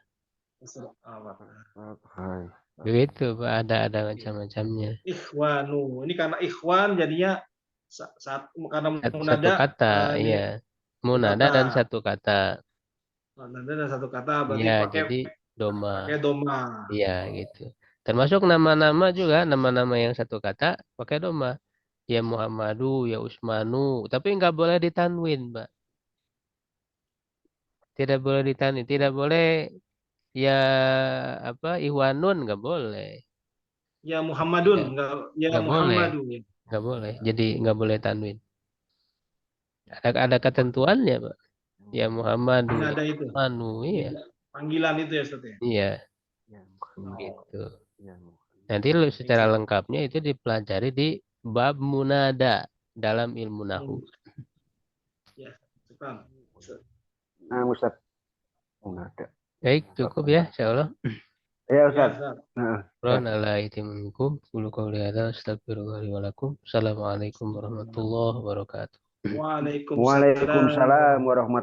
Begitu, Pak. Ada macam-macamnya. ikhwanu. Ini karena ikhwan jadinya karena Satu munada. kata, iya. Munada dan satu kata. Munada dan satu kata berarti Iya, pakai jadi doma. doma. Iya, gitu. Termasuk nama-nama juga, nama-nama yang satu kata pakai doma. Ya Muhammadu, ya Usmanu. Tapi nggak boleh ditanwin, Mbak. Tidak boleh ditanwin. Tidak boleh ya Ihwanun, nggak boleh. Ya Muhammadun, ya Nggak boleh. Muhammadu. Nggak boleh. Jadi nggak boleh tanwin. Ada ketentuannya, Pak. Ya Muhammadu, Ini ya ada itu. Usmanu, iya. Panggilan itu ya, Ustaz ya. Iya, gitu. Nanti secara lengkapnya itu dipelajari di bab munada dalam ilmu nahu. Ya, cepat. Nah, Ustaz. Munada. Baik, cukup ya, insyaallah. Ya, Ustaz. Assalamualaikum warahmatullahi wabarakatuh. Waalaikumsalam warahmatullahi